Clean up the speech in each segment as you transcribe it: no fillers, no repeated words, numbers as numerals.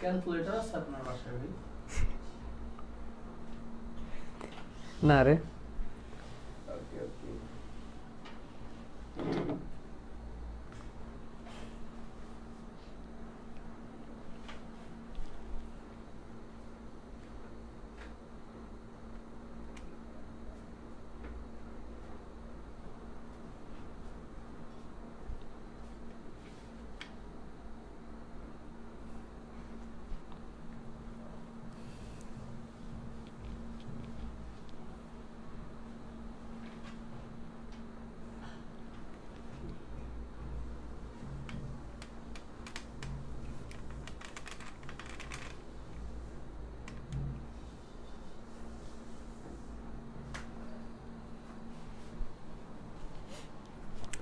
Calculator আছে আপনার বাসায় ভাই? না রে। ওকে ওকে।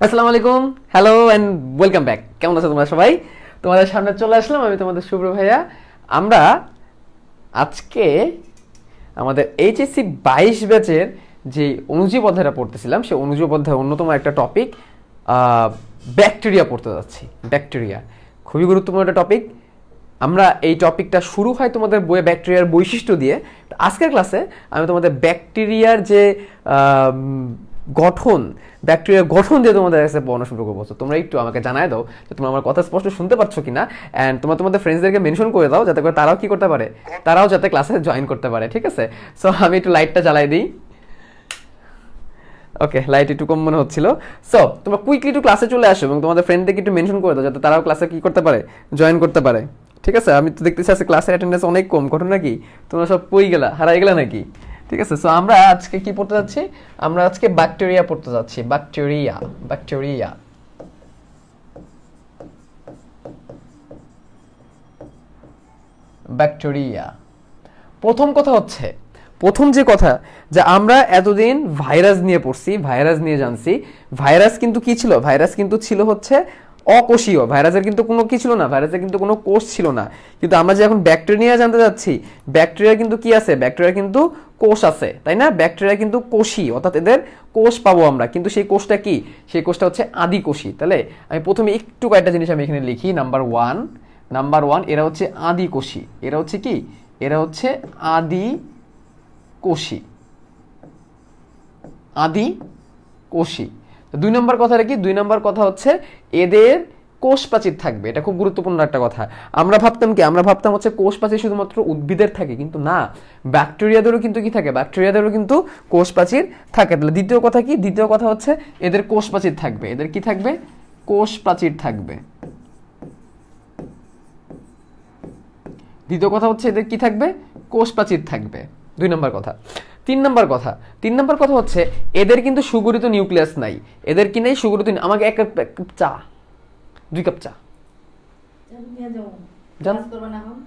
আসসালামু আলাইকুম, হ্যালো অ্যান্ড ওয়েলকাম ব্যাক। কেমন আছো তোমরা সবাই? তোমাদের সামনে চলে আসলাম আমি, তোমাদের শুভ্র ভাইয়া। আমরা আজকে আমাদের এইচএসসি 22 ব্যাচের যে অনুজীব অধ্যায়টা পড়তেছিলাম, সেই অনুজীব অধ্যায়ের অন্যতম একটা টপিক ব্যাকটেরিয়া পড়তে যাচ্ছি। ব্যাকটেরিয়া খুবই গুরুত্বপূর্ণ একটা টপিক। আমরা এই টপিকটা শুরু হয় তোমাদের বইয়ে ব্যাকটেরিয়ার বৈশিষ্ট্য দিয়ে। আজকের ক্লাসে আমি তোমাদের ব্যাকটেরিয়ার যে গঠন, ব্যাকটেরিয়ার গঠন দিয়ে তোমাদের কাছে পড়ানো শুরু করবো। তো তোমরা একটু আমাকে জানায় দাও যে তোমরা আমার কথা স্পষ্ট শুনতে পাচ্ছ কিনা, অ্যান্ড তোমরা তোমাদের ফ্রেন্ডসদেরকে মেনশন করে দাও যাতে করে তারাও কি করতে পারে, তারাও যাতে ক্লাসে জয়েন করতে পারে। ঠিক আছে? সো আমি একটু লাইটটা জ্বালাই দিই। ওকে, লাইট একটু কম মনে হচ্ছিল। সো তোমরা কুইকলি একটু ক্লাসে চলে আসো এবং তোমাদের ফ্রেন্ডদেরকে একটু মেনশন করে দাও যাতে তারাও ক্লাসে কি করতে পারে, জয়েন করতে পারে। ঠিক আছে? আমি তো দেখতেছি আজকে ক্লাসের অ্যাটেন্ডেন্স অনেক কম, ঘটনা কি তোমরা সব পই গেলা, হারাই গেলা নাকি? ঠিক আছে, সো আমরা আজকে কি পড়তে যাচ্ছি? আমরা আজকে ব্যাকটেরিয়া পড়তে যাচ্ছি। Bacteria, bacteria. ব্যাকটেরিয়া প্রথম কথা হচ্ছে, প্রথম যে কথা যে আমরা এতদিন ভাইরাস নিয়ে পড়ছি, ভাইরাস নিয়ে জানছি। ভাইরাস কিন্তু কি ছিল? ভাইরাস কিন্তু ছিল হচ্ছে অকোষীয়। ভাইরাসের কিন্তু কোনো কি ছিল না, ভাইরাসের কিন্তু কোনো কোষ ছিল না। কিন্তু আমরা যে এখন ব্যাকটেরিয়া জানতে যাচ্ছি, ব্যাকটেরিয়া কিন্তু কি আছে? ব্যাকটেরিয়া কিন্তু কোষ আছে, তাই না? ব্যাকটেরিয়া কিন্তু কোষী, অর্থাৎ এদের কোষ পাবো আমরা। কিন্তু সেই কোষটা কি? সেই কোষটা হচ্ছে আদিকোষী। তাহলে আমি প্রথমে একটু কয়েকটা জিনিস আমি এখানে লিখি। নাম্বার ওয়ান, এরা হচ্ছে আদিকোষী। এরা হচ্ছে কি? এরা হচ্ছে আদিকোষী। আদিকোষী। দুই নম্বর কথাটা কি? দুই নম্বর কথা হচ্ছে এদের কোষ প্রাচীর থাকবে। এটা খুব গুরুত্বপূর্ণ একটা কথা। আমরা ভাবতাম কি? আমরা ভাবতাম হচ্ছে কোষ প্রাচীর শুধুমাত্র উদ্ভিদের থাকে, কিন্তু না, ব্যাকটেরিয়াদেরও কিন্তু কি থাকে? ব্যাকটেরিয়াদেরও কিন্তু কোষ প্রাচীর থাকে। তাহলে দ্বিতীয় কথা কি? দ্বিতীয় কথা হচ্ছে এদের কোষ প্রাচীর থাকবে। এদের কি থাকবে? কোষ প্রাচীর থাকবে। দ্বিতীয় কথা হচ্ছে এদের কি থাকবে? কোষ প্রাচীর থাকবে। দুই নম্বর কথা। তিন নম্বর কথা হচ্ছে এদের কিন্তু সুগঠিত নিউক্লিয়াস নাই। এদের কি নেই? সুগঠিত। আমাকে এক কাপ চা, 2 কাপ চা।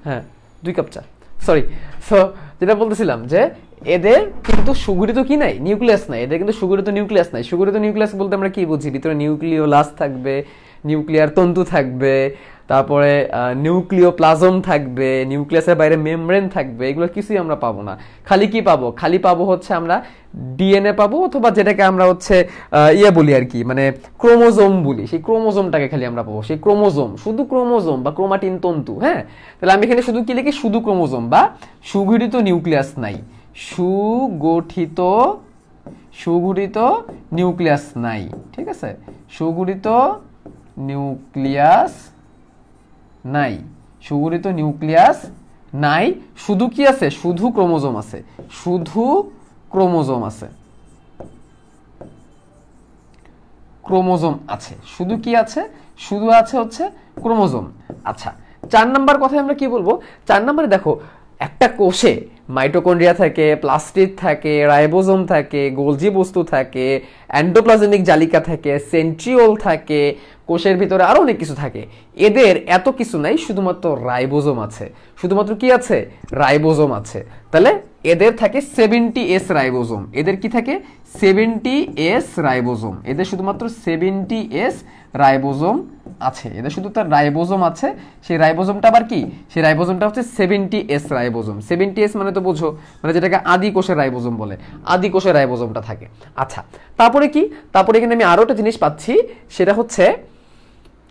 হ্যাঁ, 2 কাপ চা। সরি। সো যেটা বলতেছিলাম যে এদের কিন্তু সুগঠিত কি নাই? নিউক্লিয়াস নাই। এদের কিন্তু সুগঠিত নিউক্লিয়াস নাই। সুগঠিত নিউক্লিয়াস বলতে আমরা কি বুঝি? ভিতরে নিউক্লিওলাস থাকবে, নিউক্লিয়ার তন্তু থাকবে, তারপরে নিউক্লিওপ্লাজম থাকবে, নিউক্লিয়াসের বাইরে মেমব্রেন থাকবে। এগুলো কিছুই আমরা পাবো না। খালি কি পাবো? খালি পাবো হচ্ছে আমরা ডিএনএ পাবো, অথবা যেটাকে আমরা হচ্ছে বলি আর কি, মানে ক্রোমোজোম বলি। সেই ক্রোমোজোমটাকে খালি আমরা পাবো। সেই ক্রোমোজোম, শুধু ক্রোমোজোম বা ক্রোমাটিন তন্তু। হ্যাঁ, তাহলে আমি এখানে শুধু কি লিখি? শুধু ক্রোমোজোম বা সুগঠিত নিউক্লিয়াস নাই। সুগঠিত নিউক্লিয়াস নাই। ঠিক আছে? সুগঠিত নিউক্লিয়াস নাই। সুগঠিত নিউক্লিয়াস নাই। শুধু কি আছে? শুধু ক্রোমোজোম আছে। শুধু ক্রোমোজোম আছে। ক্রোমোজোম আছে। শুধু কি আছে? শুধু আছে হচ্ছে ক্রোমোজোম। আচ্ছা, 4 নম্বর কথায় আমরা কি বলবো? 4 নম্বরে দেখো, একটা কোষে মাইটোকন্ড্রিয়া থাকে, প্লাস্টিড থাকে, রাইবোজোম থাকে, গোলজি বস্তু থাকে, এন্ডোপ্লাজমিক জালিকা থাকে, সেন্ট্রিওল থাকে, কোষের ভিতরে আরো অনেক কিছু থাকে। এদের এত কিছু নাই, শুধুমাত্র রাইবোজোম আছে। শুধুমাত্র কি আছে? রাইবোজোম আছে। তাহলে এদের থাকে 70S রাইবোজোম। এদের কি থাকে? 70S ribosome. এদের শুধুমাত্র 70S রাইবোজোম আছে। এদের শুধু তার রাইবোজোম আছে। সেই রাইবোজোমটা আবার কি? সেই রাইবোজোমটা হচ্ছে 70S রাইবোজোম। 70S মানে তো বোঝো, মানে যেটাকে আদি কোষের রাইবোজোম বলে। আদি কোষের রাইবোজোমটা থাকে। আচ্ছা, তারপরে কি? তারপরে এখানে আমি আরো একটা জিনিস পাচ্ছি, সেটা হচ্ছে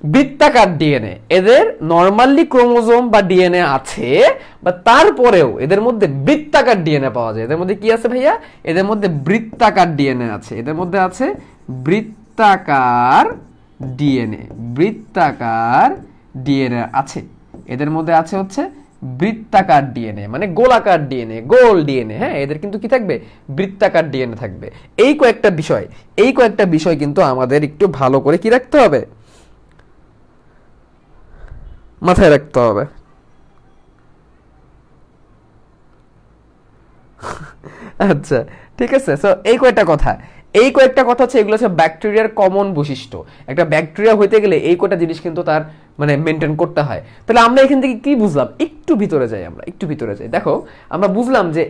বৃত্তাকার ডিএনএ, এদের নরমালি ক্রোমোজোম বা ডিএনএ আছে, বা তারপরেও এদের মধ্যে বৃত্তাকার ডিএনএ পাওয়া যায়। এদের মধ্যে কি আছে ভাইয়া? এদের মধ্যে বৃত্তাকার ডিএনএ আছে। এদের মধ্যে আছে বৃত্তাকার ডিএনএ, বৃত্তাকার ডিএনএ আছে। এদের মধ্যে আছে হচ্ছে বৃত্তাকার ডিএনএ, মানে গোলাকার ডিএনএ, গোল ডিএনএ। হ্যাঁ, এদের কিন্তু কি থাকবে? বৃত্তাকার ডিএনএ থাকবে। এই কয়েকটা বিষয় কিন্তু আমাদের একটু ভালো করে কি রাখতে হবে, মাথায় রাখতে হবে। আচ্ছা, ঠিক আছে। সো এই কয়েকটা কথা হচ্ছে, এগুলো হচ্ছে ব্যাকটেরিয়ার কমন বৈশিষ্ট্য। একটা ব্যাকটেরিয়া হইতে গেলে এই কয়টা জিনিস কিন্তু তার মানে মেনটেন করতে হয়। তাহলে আমরা এখান থেকে কি বুঝলাম? একটু ভিতরে যাই। দেখো, আমরা বুঝলাম যে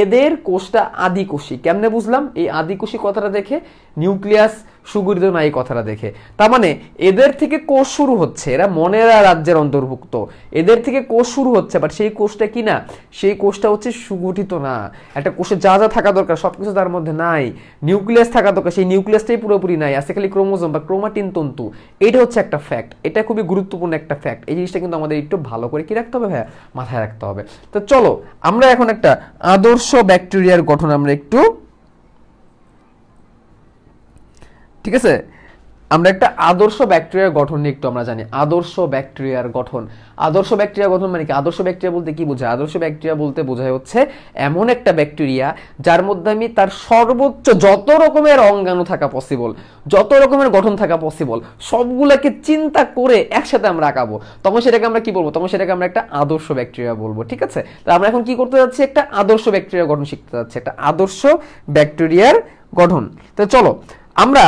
এদের কোষটা আদিকোষী। কেমনে বুঝলাম? এই আদিকোষী কথাটা দেখে, নিউক্লিয়াস সুগঠিত না এই কথাটা দেখে। তার মানে এদের থেকে কোষ শুরু হচ্ছে, এরা মনেরা রাজ্যের অন্তর্ভুক্ত, এদের থেকে কোষ শুরু হচ্ছে, বাট সেই কোষটা কি না, সেই কোষটা হচ্ছে সুগঠিত না। একটা কোষে যা যা থাকা দরকার সবকিছু তার মধ্যে নাই। নিউক্লিয়াস থাকা দরকার, সেই নিউক্লিয়াসটাই পুরোপুরি নাই, আছে খালি ক্রোমোজোম বা ক্রোমাটিন তন্তু। এটা হচ্ছে একটা ফ্যাক্ট, এটা খুবই গুরুত্বপূর্ণ একটা ফ্যাক্ট। এই জিনিসটা কিন্তু আমাদের একটু ভালো করে কি রাখতে হবে ভাইয়া? মাথায় রাখতে হবে। তো চলো আমরা এখন একটা আদর্শ ব্যাকটেরিয়ার গঠন আমরা একটু, ঠিক আছে, আমরা একটা আদর্শ ব্যাকটেরিয়ার গঠন নিয়ে একটু আমরা জানি। আদর্শ ব্যাকটেরিয়ার গঠন মানে কি? আদর্শ ব্যাকটেরিয়া বলতে কি বোঝায়? আদর্শ ব্যাকটেরিয়া বলতে বোঝায় হচ্ছে এমন একটা ব্যাকটেরিয়া যার মধ্যে আমি তার সর্বোচ্চ যত রকমের অঙ্গাণু থাকা পসিবল, যত রকমের গঠন থাকা পসিবল, সবগুলোকে চিন্তা করে একসাথে আমরা আঁকাবো। তখন সেটাকে আমরা কি বলবো? তখন সেটাকে আমরা একটা আদর্শ ব্যাকটেরিয়া বলবো। ঠিক আছে, তো আমরা এখন কি করতে যাচ্ছি? একটা আদর্শ ব্যাকটেরিয়ার গঠন শিখতে যাচ্ছি, একটা আদর্শ ব্যাকটেরিয়ার গঠন। তো চলো আমরা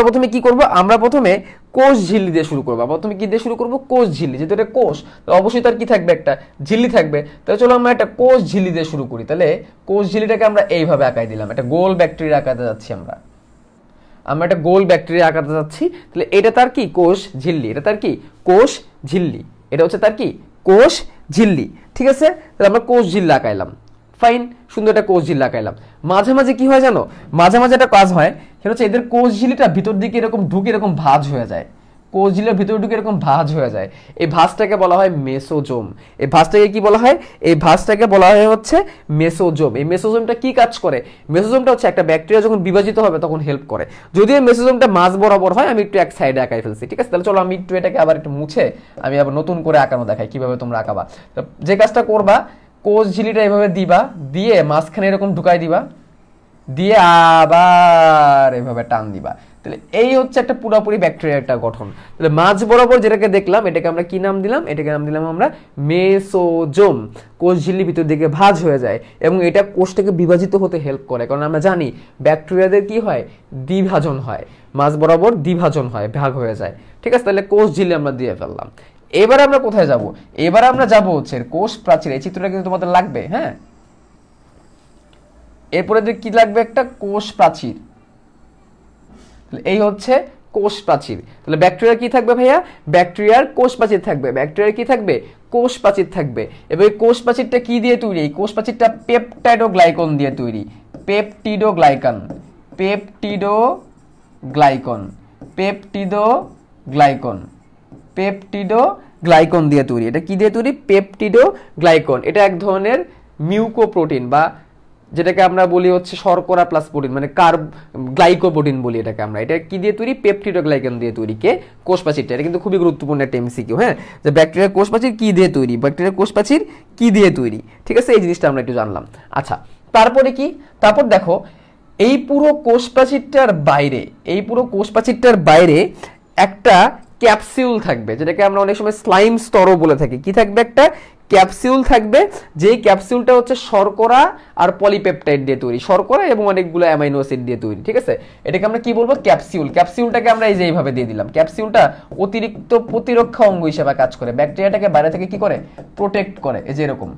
প্রথমে কি করব? আমরা প্রথমে কোষ ঝিল্লি দিয়ে শুরু করবো। প্রথমে কি দিয়ে শুরু করবো? কোষ ঝিল্লি। যেহেতু এটা কোষ, তো অবশ্যই তার কি থাকবে? একটা ঝিল্লি থাকবে। তাহলে চলো আমরা একটা কোষ ঝিল্লি দিয়ে শুরু করি। তাহলে কোষ ঝিল্লিটাকে আমরা এইভাবে আঁকাই দিলাম, একটা গোল ব্যাকটেরিয়া আঁকাতে যাচ্ছি আমরা একটা গোল ব্যাকটেরিয়া আঁকাতে যাচ্ছি। তাহলে এটা তার কি? কোষ ঝিল্লি। এটা তার কি? কোষ ঝিল্লি। এটা হচ্ছে তার কি? কোষ ঝিল্লি। ঠিক আছে, তাহলে আমরা কোষ ঝিল্লি আঁকাইলাম। ফাইন, সুন্দর একটা কোষ ঝিল্লি আঁকাইলাম। মাঝে মাঝে কি হয় জানো? মাঝে মাঝে একটা কাজ হয়, সেটা হচ্ছে এদের কোষ ঝিল্লিটা ভিতর দিকে এরকম ঢুকে এরকম ভাঁজ হয়ে যায়। কোষ ঝিল্লির ভিতর ঢুকে এরকম ভাঁজ হয়ে যায়। এই ভাঁজটাকে বলা হয় মেসোজোম। এই ভাঁজটাকে কি বলা হয়? এই ভাঁজটাকে বলা হয় হচ্ছে মেসোজোম। এই মেসোজোমটা কি কাজ করে? মেসোজোমটা হচ্ছে একটা ব্যাকটেরিয়া যখন বিভাজিত হবে তখন হেল্প করে। যদিও মেসোজোমটা মাঝ বরাবর হয়, আমি একটু এক সাইডে আঁকাই ফেলছি। ঠিক আছে, তাহলে চলো আমি একটু এটাকে আবার একটু মুছে আমি আবার নতুন করে আঁকানো দেখাই কিভাবে তোমরা আঁকাবা। যে কাজটা করবা, কোষ ঝিল্লিটা এভাবে দিবা, দিয়ে মাঝখানে এরকম ঢুকাই দিবা, দিয়ে আবার এভাবে টান দিবা। তাহলে এই হচ্ছে একটা পুরোপুরি ব্যাকটেরিয়ার একটা গঠন। তাহলে মাঝ বরাবর যেটাকে দেখলাম, এটাকে আমরা কি নাম দিলাম? এটাকে নাম দিলাম আমরা মেসোজোম। কোষ ঝিল্লি ভিতর দিকে ভাঁজ হয়ে যায় এবং এটা কোষটাকে বিভাজিত হতে হেল্প করে। কারণ আমরা জানি ব্যাকটেরিয়াদের কি হয়? দ্বিভাজন হয়, মাঝ বরাবর দ্বিভাজন হয়, ভাগ হয়ে যায়। ঠিক আছে, তাহলে কোষ ঝিল্লি আমরা দিয়ে ফেললাম। এবার আমরা কোথায় যাব? এবার আমরা যাব হচ্ছে কোষ প্রাচীর। এই চিত্রটা কিন্তু তোমাদের লাগবে। হ্যাঁ, এরপরে কি লাগবে? একটা কোষ প্রাচীর। এই হচ্ছে কোষ প্রাচীর। তাহলে ব্যাকটেরিয়া কি থাকবে ভাইয়া? ব্যাকটেরিয়ার কোষ প্রাচীর থাকবে। ব্যাকটেরিয়ার কি থাকবে? কোষ প্রাচীর থাকবে। এবং এই কোষ প্রাচীরটা কি দিয়ে তৈরি? এই কোষ প্রাচীরটা পেপটাইডোগ্লাইকন দিয়ে তৈরি। পেপটিডোগ্লাইকন, পেপটিডোগ্লাইকন, পেপটিডোগ্লাইকন, পেপটিডোগ্লাইকন দিয়ে তৈরি। এটা কি দিয়ে তৈরি? পেপটিডোগ্লাইকন। এটা এক ধরনের মিউকোপ্রোটিন, বা যেটাকে আমরা বলি হচ্ছে শর্করা প্লাস প্রোটিন, মানে গ্লাইকোপ্রোটিন বলি এটাকে আমরা। এটা কি দিয়ে তৈরি? পেপটিডোগ্লাইকন দিয়ে তৈরি। কে? কোষ প্রাচীরটা। এটা কিন্তু খুবই গুরুত্বপূর্ণ একটা এমসিকিউ। হ্যাঁ, যে ব্যাকটেরিয়ার কোষ প্রাচীর কি দিয়ে তৈরি, ব্যাকটেরিয়ার কোষ প্রাচীর কি দিয়ে তৈরি। ঠিক আছে, এই জিনিসটা আমরা একটু জানলাম। আচ্ছা, তারপরে কি? তারপর দেখো, এই পুরো কোষ প্রাচীরটার বাইরে একটা ক্যাপসিউল থাকবে, যেটাকে আমরা অনেক সময় স্লাইম স্তরও বলে থাকি। কি থাকবে? একটা ক্যাপসিউল থাকবে, যেই ক্যাপসিউলটা হচ্ছে শর্করা আর পলিপেপটাইড দিয়ে তৈরি, শর্করা এবং অনেকগুলো অ্যামাইনো অ্যাসিড দিয়ে তৈরি। ঠিক আছে, এটাকে আমরা কি বলবো? ক্যাপসিউল। ক্যাপসিউলটাকে আমরা এই যে এইভাবে দিয়ে দিলাম। ক্যাপসিউলটা অতিরিক্ত প্রতিরক্ষা অঙ্গ হিসেবে কাজ করে, ব্যাকটেরিয়াটাকে বাইরে থেকে কি করে? প্রোটেক্ট করে। এই যে এরকম।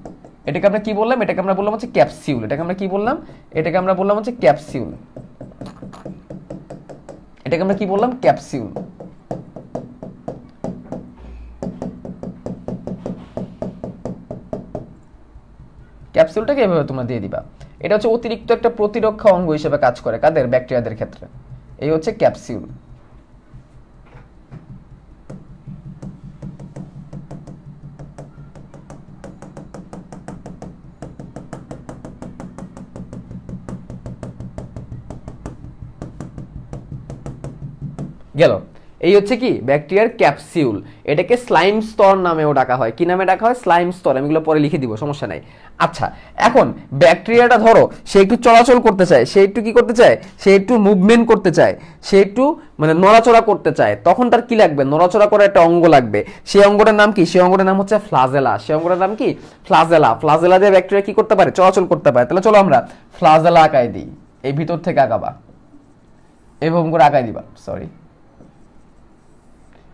এটাকে আমরা কি বললাম? এটাকে আমরা বললাম হচ্ছে ক্যাপসিউল। এটাকে আমরা কি বললাম? এটাকে আমরা বললাম হচ্ছে ক্যাপসিউল। এটাকে আমরা কি বললাম? ক্যাপসিউল। ক্যাপসুলটাকে এভাবে তোমরা দিয়ে দিবা। এটা হচ্ছে অতিরিক্ত একটা প্রতিরক্ষা অঙ্গ হিসেবে কাজ করে কাদের? ব্যাকটেরিয়াদের ক্ষেত্রে। এই হচ্ছে ক্যাপসিউল। গেল। এই হচ্ছে কি ব্যাকটেরিয়ার ক্যাপসিউল, এটাকে স্লাইম স্তর নামেও ডাকা হয়। কি নামে ডাকা হয়? স্লাইম স্তর। আমি এগুলো পরে লিখে দিব, সমস্যা নাই। আচ্ছা, এখন ব্যাকটেরিয়াটা ধরো সে একটু চলাচল করতে চায়, সে একটু কি করতে চায়, সে একটু মুভমেন্ট করতে চায়, সে একটু মানে নড়াচড়া করতে চায়, তখন তার কি লাগবে? নড়াচড়া করার একটা অঙ্গ লাগবে। সেই অঙ্গটার নাম কি? সেই অঙ্গটার নাম হচ্ছে ফ্লাজেলা। সেই অঙ্গটার নাম কি? ফ্লাজেলা। ফ্লাজেলা দিয়ে ব্যাকটেরিয়া কি করতে পারে? চলাচল করতে পারে। তাহলে চলো আমরা ফ্লাজেলা আঁকাই দিই। এই ভিতর থেকে আঁকাবা, এরকম করে আঁকাই দিবা, সরি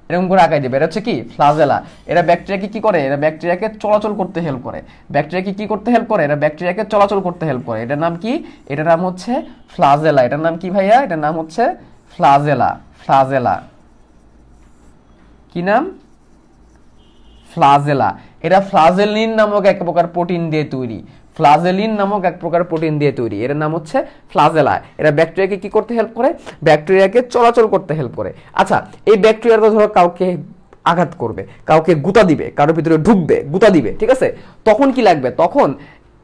এরকম করে আঁকাই দিবে। এটা হচ্ছে কি? ফ্লাজেলা। এরা ব্যাকটেরিয়াকে কি করে? এরা ব্যাকটেরিয়াকে চলাচল করতে হেল্প করে। ব্যাকটেরিয়াকে কি করতে হেল্প করে? এরা ব্যাকটেরিয়াকে চলাচল করতে হেল্প করে। এটার নাম কি? এটার নাম হচ্ছে ফ্লাজেলা। এটার নাম কি ভাইয়া? এটার নাম হচ্ছে ফ্লাজেলা। ফ্লাজেলা কি নাম? ফ্লাজেলা। এরা ফ্লাজেলিন নামক এক প্রকার প্রোটিন দিয়ে তৈরি। ফ্লাজেলিন নামক এক প্রকার প্রোটিন দিয়ে তৈরি, এর নাম হচ্ছে ফ্লাজেলা। এরা ব্যাকটেরিয়াকে কি করতে হেল্প করে? ব্যাকটেরিয়াকে চলাচল করতে হেল্প করে। আচ্ছা, এই ব্যাকটেরিয়াটা ধরো কাউকে আঘাত করবে, কাউকে গুতা দিবে, কারোর ভিতরে ঢুকবে, গুতা দিবে, ঠিক আছে? তখন কি লাগবে? তখন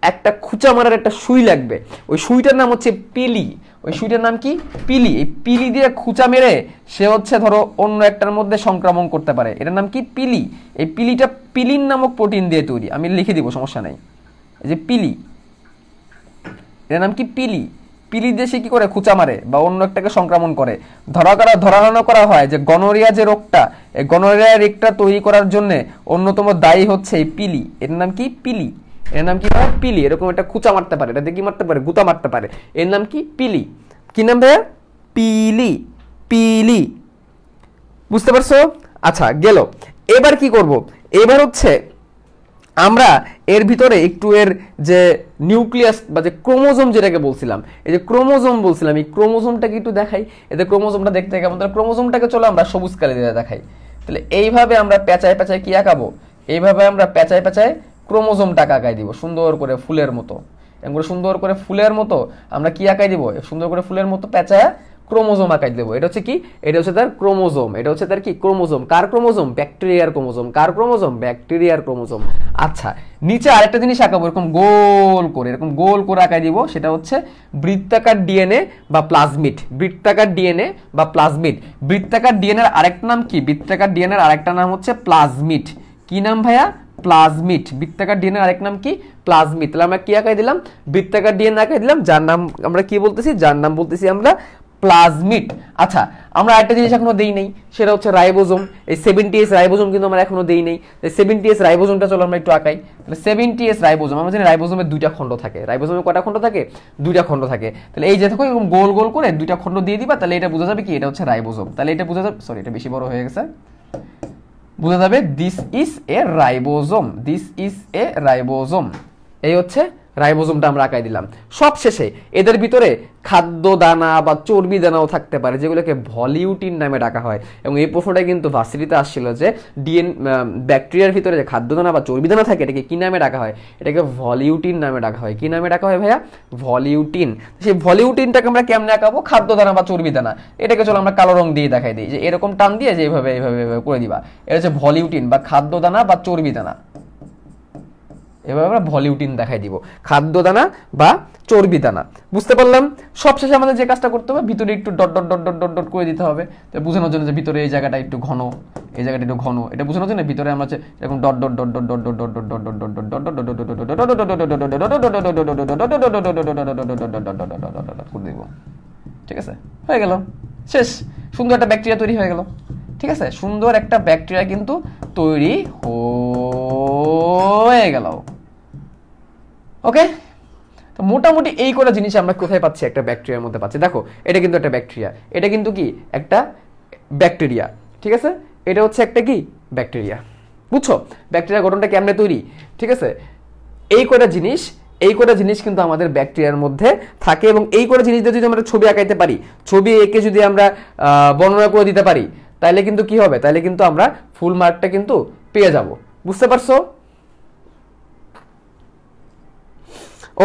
একটা খুঁচা মারার একটা সুই লাগবে। ওই সুইটার নাম হচ্ছে পিলি। ওই সুইটার নাম কি? পিলি। এই পিলি দিয়ে খুঁচা মেরে সে হচ্ছে ধরো অন্য একটার মধ্যে সংক্রমণ করতে পারে। এটার নাম কি? পিলি। এই পিলিটা পিলিন নামক প্রোটিন দিয়ে তৈরি। আমি লিখে দিব, সমস্যা নাই। এই যে পিলি, এর নাম কি? পিলি। পিলি দিয়ে সে কি করে? খুঁচা মারে বা অন্য একটাকে সংক্রমণ করে। ধারণা করা হয় যে গনোরিয়া যে রোগটা, এই গনোরিয়া রোগটা তৈরি করার জন্য অন্যতম দায়ী হচ্ছে এই পিলি। এর নাম কি? পিলি। এর নাম কি? পিলি। এরকম একটা খুঁচা মারতে পারে, এটা দিয়ে কি মারতে পারে? গুতা মারতে পারে। এর নাম কি? পিলি। কি নাম ভাইয়া? পিলি। পিলি, বুঝতে পারছো? আচ্ছা, গেল। এবার কি করব? এবার হচ্ছে আমরা এর ভিতরে একটু এর যে নিউক্লিয়াস বা যে ক্রোমোজোম যেটাকে বলছিলাম, এই যে ক্রোমোজোম বলছিলাম, এই ক্রোমোজোমটাকে একটু দেখাই। এতে ক্রোমোজোমটা দেখতে কেমন? তাহলে ক্রোমোজোমটাকে চলো আমরা সবুজ কালি দিয়ে দেখাই। তাহলে এইভাবে আমরা পেঁচায় পেঁচায় কি আঁকাবো? এইভাবে আমরা পেঁচায় পেঁচায় ক্রোমোজোমটাকে আঁকাই দিব সুন্দর করে ফুলের মতো। এমন সুন্দর করে ফুলের মতো আমরা কি আঁকাই দিব? সুন্দর করে ফুলের মতো পেঁচায় ক্রোমোজোম আঁকাই দেবো। এটা হচ্ছে কি? এটা হচ্ছে তার ক্রোমোজোম। এটা হচ্ছে তার কি? ক্রোমোজোম। কার ক্রোমোজোম? ব্যাকটেরিয়ার ক্রোমোজোম। কার ক্রোমোজোম? ব্যাকটেরিয়ার ক্রোমোজোম। আচ্ছা, নিচে আরেকটা জিনিস আঁকাবো, এরকম গোল করে, এরকম গোল করে আঁকাই দিব। সেটা হচ্ছে বৃত্তাকার ডিএনএ বা প্লাজমিড। বৃত্তাকার ডিএনএ বা প্লাজমিড। বৃত্তাকার ডিএনএর আরেকটা নাম কি? বৃত্তাকার ডিএনএর আরেকটা নাম হচ্ছে প্লাজমিড। কি নাম ভাইয়া? প্লাজমিড। বৃত্তাকার ডিএনএ আরেক নাম কি? প্লাজমিড। তাহলে আমরা কি আঁকাই দিলাম? বৃত্তাকার ডিএনএ আঁকাই দিলাম, যার নাম আমরা কি বলতেছি? যার নাম বলতেছি আমরা প্লাজমিড। আচ্ছা, আমরা একটা জিনিস এখনো দেই নাই, সেটা হচ্ছে রাইবোজোম। এই 70S রাইবোজোম কিন্তু আমরা এখনো দেই নাই। 70S রাইবোজোমটা চলো আমরা একটু আঁকাই। তাহলে 70S রাইবোজোম, আমরা জানি রাইবোজোমের দুইটা খণ্ড থাকে। রাইবোজোমে কয়টা খণ্ড থাকে? দুইটা খণ্ড থাকে। তাহলে এই যে দেখো এরকম গোল গোল করে দুইটা খণ্ড দিয়ে দিবা, তাহলে এটা বোঝা যাবে কি? এটা হচ্ছে রাইবোজোম। তাহলে এটা বোঝা যাবে, সরি এটা বেশি বড় হয়ে গেছে, বোঝা যাবে this is a ribosome. This is a ribosome. এই হচ্ছে রাইবোজোমটা আমরা আঁকাই দিলাম। সবশেষে এদের ভিতরে খাদ্য দানা বা চর্বি দানাও থাকতে পারে, যেগুলোকে ভলিউটিন নামে ডাকা হয়। এবং এই প্রশ্নটা কিন্তু ভার্সিটিতে আসছিল যে ব্যাকটেরিয়ার ভিতরে যে খাদ্য দানা বা চর্বি দানা থাকে, এটাকে কি নামে ডাকা হয়? এটাকে ভলিউটিন নামে ডাকা হয়। কি নামে ডাকা হয় ভাইয়া? ভলিউটিন। সেই ভলিউটিনটাকে আমরা কেমনে আঁকাবো? খাদ্য দানা বা চর্বি দানা। এটাকে চলো আমরা কালো রং দিয়ে দেখাই দিই, যে এরকম টান দিয়ে যে এইভাবে এইভাবে করে দিবা। এটা হচ্ছে ভলিউটিন বা খাদ্য দানা বা চর্বি দানা। এভাবে আমরা ভলিউটিন দেখাই দিব, খাদ্য দানা বা চর্বি দানা। বুঝতে পারলাম? সবশেষে আমাদের যে কাজটা করতে হবে, ভিতরে একটু dot dot dot dot dot dot করে দিতে হবে, তো বোঝানোর জন্য যে ভিতরে এই জায়গাটা একটু ঘন, এই জায়গাটা একটু ঘন, এটা বোঝানোর জন্য ভিতরে আমরা এরকম dot dot dot dot dot dot dot dot dot dot dot করে দিব। ঠিক আছে, হয়ে গেল, শেষ। সুন্দর একটা ব্যাকটেরিয়া তৈরি হয়ে গেল। ঠিক আছে, সুন্দর একটা ব্যাকটেরিয়া কিন্তু তৈরি হয়ে গেল। ওকে, তো মোটামুটি এই কটা জিনিস আমরা কোথায় পাচ্ছি? একটা ব্যাকটেরিয়ার মধ্যে পাচ্ছি। দেখো, এটা কিন্তু একটা ব্যাকটেরিয়া, এটা কিন্তু কি একটা ব্যাকটেরিয়া। ঠিক আছে, এটা হচ্ছে একটা কি ব্যাকটেরিয়া। বুঝছো ব্যাকটেরিয়া গঠনটা কেমনে তৈরি? ঠিক আছে, এই কটা জিনিস কিন্তু আমাদের ব্যাকটেরিয়ার মধ্যে থাকে। এবং এই কটা জিনিস যদি আমরা ছবি আঁকাইতে পারি, ছবি এঁকে যদি আমরা বর্ণনা করে দিতে পারি, তাহলে কিন্তু কি হবে? তাহলে কিন্তু আমরা ফুল মার্কটা কিন্তু পেয়ে যাব। বুঝতে পারছো?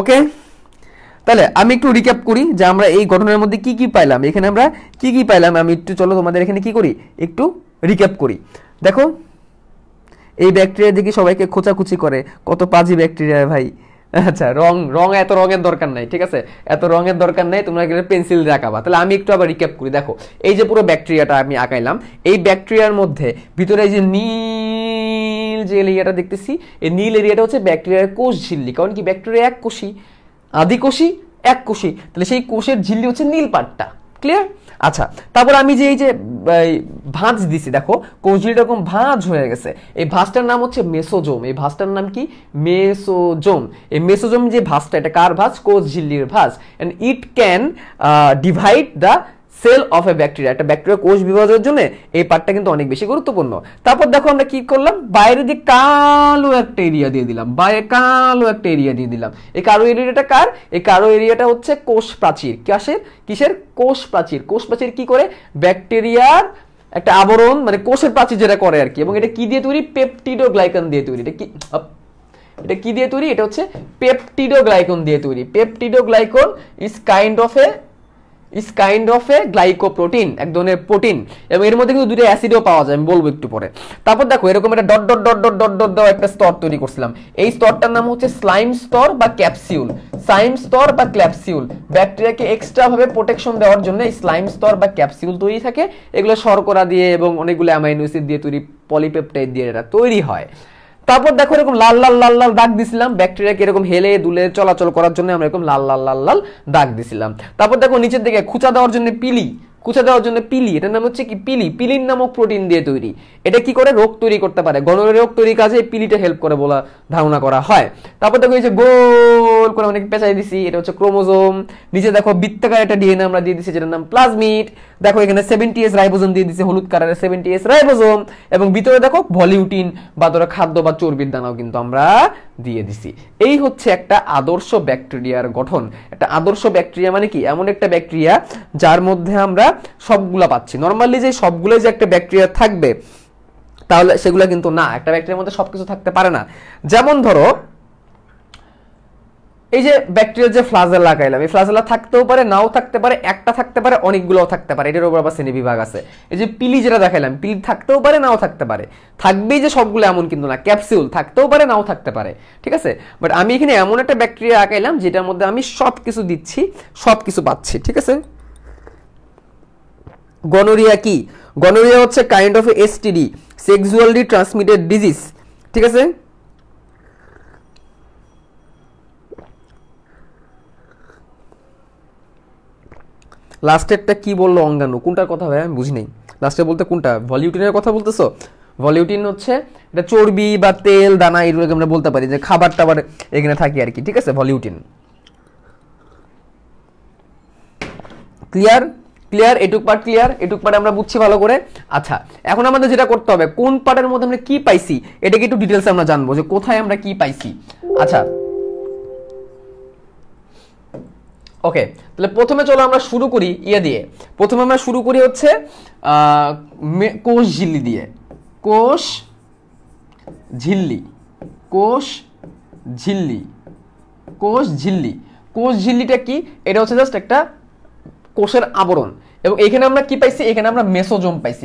ওকে, তাহলে আমি একটু রিক্যাপ করি যে আমরা এই গঠনের মধ্যে কি কি পাইলাম। এখানে আমরা কি কি পাইলাম আমি একটু চলো তোমাদের এখানে কি করি, একটু রিক্যাপ করি। দেখো, এই ব্যাকটেরিয়া দেখি সবাইকে খোঁচাখুচি করে, কত পাজি ব্যাকটেরিয়া ভাই। আচ্ছা, রং রং এত রঙের দরকার নাই, ঠিক আছে, এত রঙের দরকার নাই, তোমরা পেন্সিল দিয়ে আঁকাবা। তাহলে আমি একটু আবার রিক্যাপ করি। দেখো এই যে পুরো ব্যাকটেরিয়াটা আমি আঁকাইলাম, এই ব্যাকটেরিয়ার মধ্যে ভিতরে এই যে নীল যে এরিয়াটা দেখতেছি, এই নীল এরিয়াটা হচ্ছে ব্যাকটেরিয়ার কোষ ঝিল্লি। কারণ কি ব্যাকটেরিয়া এক কোষী, আদি কোষী, এক কোষী, তাহলে সেই কোষের ঝিল্লি হচ্ছে নীল পাটটা। ক্লিয়ার? আচ্ছা, তারপর আমি যে এই যে ভাঁজ দিছি, দেখো কোষঝিল্লি এরকম ভাঁজ হয়ে গেছে, এই ভাঁজটার নাম হচ্ছে মেসোজোম। এই ভাঁজটার নাম কি? মেসোজোম। এই মেসোজোম যে ভাঁজটা, এটা কার ভাঁজ? কোষঝিল্লির ভাঁজ। And it can divide the cell of a bacteria. একটা ব্যাকটেরিয়া কোষ বিভাজনের জন্য এই পার্টটা কিন্তু অনেক বেশি গুরুত্বপূর্ণ। তারপর দেখো আমরা কি করলাম, বাইরে দিয়ে কালো একটা এরিয়া দিয়ে দিলাম, বাইরে কালো একটা এরিয়া দিয়ে দিলাম। এই কালো এরিয়াটা কার? এই কালো এরিয়াটা হচ্ছে কোষ প্রাচীর। কিসের? কোষ প্রাচীর। কোষ প্রাচীর কি করে? ব্যাকটেরিয়ার একটা আবরণ, মানে কোষের প্রাচীর যেটা করে আর কি। এবং এটা কি দিয়ে তৈরি? পেপটিডোগ্লাইকান দিয়ে তৈরি। এটা কি দিয়ে তৈরি? এটা হচ্ছে পেপটিডোগ্লাইকন দিয়ে তৈরি। Peptidoglycan is kind of a glycoprotein, এক ধরনের প্রোটিন, এবং এর মধ্যে কিন্তু দুটো অ্যাসিডও পাওয়া যায়, আমি বলবো একটু পরে। তারপর দেখো এরকম একটা dot dot dot dot dot dot দেওয়া একটা স্তর তৈরি করছিলাম। এই স্তরটার নাম হচ্ছে স্লাইম স্তর বা ক্যাপসিউল। স্লাইম স্তর বা ক্যাপসিউল ব্যাকটেরিয়াকে এক্সট্রা ভাবে প্রোটেকশন দেওয়ার জন্য এই স্লাইম স্তর বা ক্যাপসিউল তৈরি থাকে। এগুলো শর্করা দিয়ে এবং অনেকগুলো অ্যামাইনো অ্যাসিড দিয়ে তৈরি, পলিপেপটাইড দিয়ে এটা তৈরি হয়। তারপর দেখো এরকম লাল লাল লাল লাল দাগ দিছিলাম, ব্যাকটেরিয়াকে এরকম হেলে দুলে চলাচল করার জন্য আমরা এরকম লাল লাল লাল লাল দাগ দিছিলাম। তারপর দেখো নিচের দিকে খুঁচা দেওয়ার জন্য পিলি, এটার নাম হচ্ছে কি? পিলিন নামক প্রোটিন দিয়ে তৈরি। এটা কি করে? রোগ তৈরি করতে পারে, গনোরিয়া রোগ তৈরির কাজে এই পিলিটা হেল্প করে বলা ধারণা করা হয়। তারপর দেখো এই যে গোল করে অনেক পেঁচাই দিছি, এটা হচ্ছে ক্রোমোজোম। নিচে দেখো বৃত্তাকার একটা ডিএনএ আমরা দিয়ে দিছি, যেটার নাম প্লাজমিড। দেখো এখানে 70S রাইবোজোম দিয়ে দিছি, হলুদ কালারের 70S রাইবোজোম। এবং ভিতরে দেখো ভলিউটিন বা ধরো খাদ্য বা চর্বির দানাও কিন্তু আমরা দিয়ে দিছি। এই হচ্ছে একটা আদর্শ ব্যাকটেরিয়ার গঠন। একটা আদর্শ ব্যাকটেরিয়া মানে কি? এমন একটা ব্যাকটেরিয়া যার মধ্যে আমরা সবগুলা পাচ্ছি। নরমালি যে সবগুলো যে একটা ব্যাকটেরিয়া থাকবে তাহলে সেগুলো কিন্তু না, একটা ব্যাকটেরিয়ার মধ্যে সবকিছু থাকতে পারে না। যেমন ধরো এই যে ব্যাকটেরিয়ার যে ফ্লাজেলা লাগাইলাম, এই ফ্লাজেলা থাকতেও পারে, নাও থাকতে পারে, একটা থাকতে পারে, অনেকগুলোও থাকতে পারে। এটার উপর আবার শ্রেণীবিভাগ আছে। এই যে পিলি যেটা দেখাইলাম, পিলি থাকতেও পারে, নাও থাকতে পারে। থাকবেই যে সবগুলো এমন কিন্তু না, ক্যাপসুল থাকতেও পারে, নাও থাকতে পারে, ঠিক আছে। বাট আমি এখানে এমন একটা ব্যাকটেরিয়া আঁকাইলাম যেটার মধ্যে আমি সবকিছু দিচ্ছি, সবকিছু পাচ্ছি, ঠিক আছে। গনোরিয়া কি? গনোরিয়া হচ্ছে kind of STD, sexually transmitted disease, ঠিক আছে। লাস্টেরটা কি বললো অঙ্গাণু? কোনটার কথা ভাই আমি বুঝি নাই। লাস্টে বলতে কোনটা? ভলিউটিনের কথা বলতেছো? ভলিউটিন হচ্ছে এটা চর্বি বা তেল দানা, এগুলোকে আমরা বলতে পারি যে খাবার টাবার এখানে থাকে আর কি, ঠিক আছে। ভলিউটিন। ক্লিয়ার? এটুক পার্ট আমরা বুঝছি ভালো করে। আচ্ছা, এখন আমাদের যেটা করতে হবে, কোন পার্টের মধ্যে আমরা কি পাইছি এটাকে একটু ডিটেলসে আমরা জানবো, যে কোথায় আমরা কি পাইছি। আচ্ছা ওকে, তাহলে প্রথমে চলো আমরা শুরু করি দিয়ে। প্রথমে আমরা শুরু করি হচ্ছে কোষ ঝিল্লি দিয়ে। কোষ ঝিল্লিটা কি? এটা হচ্ছে জাস্ট একটা কোষের আবরণ। এবং এখানে আমরা কি পাইছি? এখানে আমরা মেসোজোম পাইছি।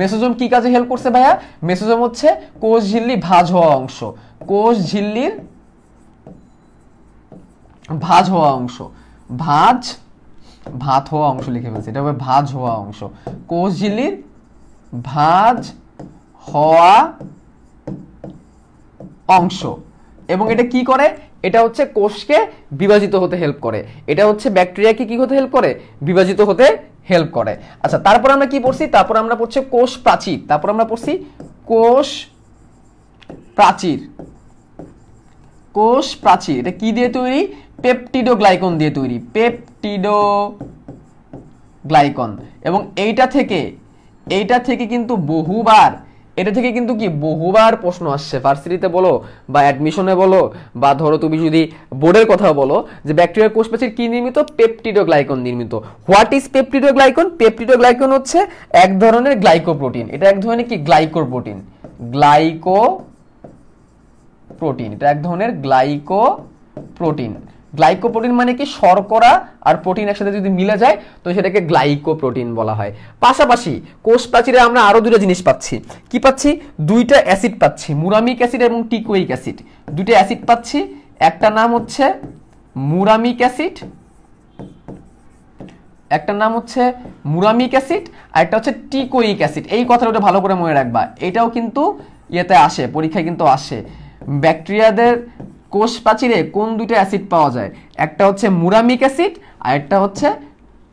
মেসোজোম কি কাজে হেল্প করছে ভাইয়া? মেসোজোম হচ্ছে কোষ ঝিল্লি ভাঁজ হওয়া অংশ। কোষ ঝিল্লির ভাঁজ হওয়া অংশ লিখে ফেলছি, এটা হবে ভাঁজ হওয়া অংশ। কোষ ঝিল্লির ভাঁজ হওয়া অংশ। এবং এটা কি করে? এটা হচ্ছে কোষকে বিভাজিত হতে হেল্প করে। এটা হচ্ছে ব্যাকটেরিয়াকে কি হতে হেল্প করে? বিভাজিত হতে হেল্প করে। আচ্ছা, তারপর আমরা কি পড়ছি? তারপর আমরা পড়ছি কোষ প্রাচীর। এটা কি দিয়ে তৈরি? পেপটিডোগ্লাইকন দিয়ে তৈরি, পেপটিডোগ্লাইকন। এবং এইটা থেকে কিন্তু বহুবার প্রশ্ন আসছে, ভার্সিটিতে বলো বা অ্যাডমিশনে বলো, বা ধরো তুমি যদি বোর্ডের কথা বলো, যে ব্যাকটেরিয়ার কোষ প্রাচীর কি নির্মিত? পেপটিডোগ্লাইকন নির্মিত। What is পেপটিডোগ্লাইকন? পেপটিডোগ্লাইকন হচ্ছে এক ধরনের গ্লাইকোপ্রোটিন। এটা এক ধরনের কি? গ্লাইকোপ্রোটিন। এটা এক ধরনের গ্লাইকোপ্রোটিন, গ্লাইকোপ্রোটিন মানে কি শর্করা আর প্রোটিন একসাথে যদি মিলে যায় তো সেটাকে গ্লাইকোপ্রোটিন বলা হয়। পাশাপাশি কোষ প্রাচীরে আমরা আরো দুটো জিনিস পাচ্ছি। কি পাচ্ছি? দুইটা অ্যাসিড পাচ্ছি, মুরামিক অ্যাসিড এবং টিকোইক অ্যাসিড। দুটো অ্যাসিড পাচ্ছি, একটা নাম হচ্ছে মুরামিক অ্যাসিড, একটা নাম হচ্ছে মুরামিক অ্যাসিড, আর একটা হচ্ছে টিকোইক অ্যাসিড। এই কথাটা ভালো করে মনে রাখবা, এটাও কিন্তু ইয়েতে আসে, পরীক্ষায় কিন্তু আসে। ব্যাকটেরিয়াদের কোষ প্রাচীরে কোন দুটো অ্যাসিড পাওয়া যায়? একটা হচ্ছে মুরামিক অ্যাসিড আর একটা হচ্ছে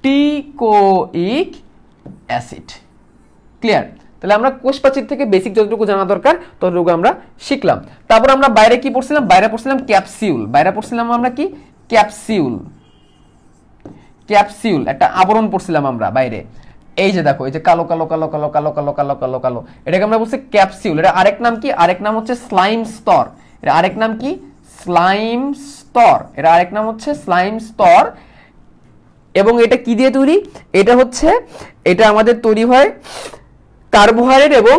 টিকোইক অ্যাসিড। ক্লিয়ার? তাহলে আমরা কোষ প্রাচীর থেকে বেসিক যতটুকু জানা দরকার ততটুকু আমরা শিখলাম। তারপর আমরা বাইরে কি পড়ছিলাম? বাইরে পড়ছিলাম ক্যাপসিউল। বাইরে পড়ছিলাম আমরা কি? ক্যাপসিউল। ক্যাপসিউল একটা আবরণ পড়ছিলাম আমরা বাইরে। এই যে দেখো, এই যে কালো কালো কালো কালো কালো কালো কালো কালো কালো, এটাকে আমরা বলছি ক্যাপসিউল। এটা আরেক নাম কি? আরেক নাম হচ্ছে স্লাইম স্তর। এটা আরেক নাম কি? স্লাইম স্তর। এটা আরেক নাম হচ্ছে স্লাইম স্তর। এবং এটা কি দিয়ে তৈরি? এটা হচ্ছে, এটা আমাদের তৈরি হয় কার্বোহাইড্রেট এবং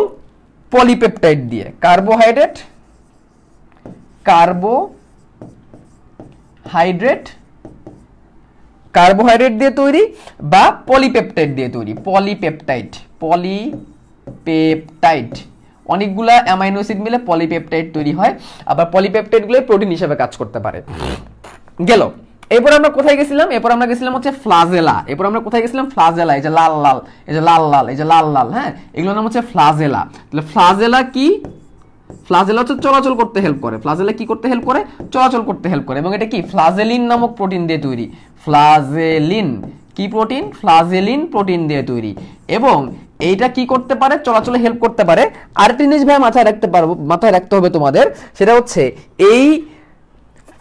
পলিপেপটাইড দিয়ে। কার্বোহাইড্রেট কার্বোহাইড্রেট দিয়ে তৈরি বা পলিপেপটাইড দিয়ে তৈরি। পলিপেপটাইড অনেকগুলা অ্যামাইনো অ্যাসিড মিলে পলিপেপটাইড তৈরি হয়। আবার পলিপেপটাইডগুলো প্রোটিন হিসেবে কাজ করতে পারে। গেল। এরপর আমরা কোথায় গেছিলাম? এরপর আমরা গেছিলাম হচ্ছে ফ্লাজেলা। এরপর আমরা কোথায় গেছিলাম? ফ্লাজেলা। এই যে লাল লাল, এই যে লাল লাল, এই যে লাল লাল, হ্যাঁ, এগুলোর নাম হচ্ছে ফ্লাজেলা। তাহলে ফ্লাজেলা কি? ফ্লাজেলা হচ্ছে চলাচল করতে হেল্প করে। ফ্লাজেলা কি করতে হেল্প করে? চলাচল করতে হেল্প করে। এবং এটা কি? ফ্লাজেলিন নামক প্রোটিন দিয়ে তৈরি। ফ্লাজেলিন কি প্রোটিন? ফ্লাজেলিন প্রোটিন দিয়ে তৈরি। এবং এইটা কি করতে পারে? চলাচলে হেল্প করতে পারে। আরেকটা জিনিস ভাই মাথায় রাখতে হবে তোমাদের, সেটা হচ্ছে এই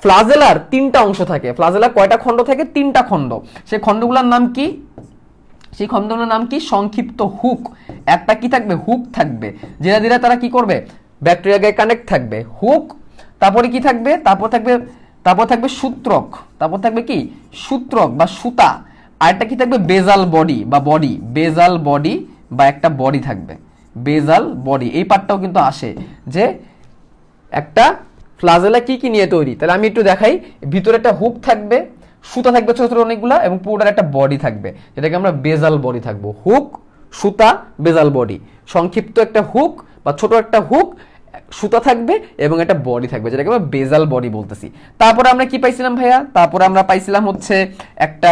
ফ্লাজেলার তিনটা অংশ থাকে। ফ্লাজেলা কয়টা খণ্ড থাকে? তিনটা খণ্ড। সেই খণ্ডগুলোর নাম কি? সেই খণ্ডগুলোর নাম কি? সংক্ষিপ্ত হুক। একটা কি থাকবে? হুক থাকবে। ধীরে ধীরে তারা কি করবে? ব্যাকটেরিয়াকে কানেক্ট থাকবে। হুক। তারপরে কি থাকবে? তারপর থাকবে সূত্রক। তারপর থাকবে কি? সূত্রক বা সুতা। আরেকটা কি থাকবে? বেজাল বডি বা বডি। বেজাল বডি বা একটা বডি থাকবে। বেজাল বডি। এই পার্টটাও কিন্তু আসে যে একটা ফ্লাজেলা কি কি নিয়ে তৈরি। তাহলে আমি একটু দেখাই। ভিতরে একটা হুক থাকবে, সুতা থাকবে ছোট ছোট অনেকগুলা, এবং পুরোটার একটা বডি থাকবে, যেটাকে আমরা বেজাল বডি থাকবো। হুক, সুতা, বেজাল বডি। সংক্ষিপ্ত একটা হুক বা ছোট একটা হুক, সুতা থাকবে এবং একটা বডি থাকবে, যেটাকে আমরা বেজাল বডি বলতেছি। তারপরে আমরা কি পাইছিলাম ভাইয়া? তারপরে আমরা পাইছিলাম হচ্ছে একটা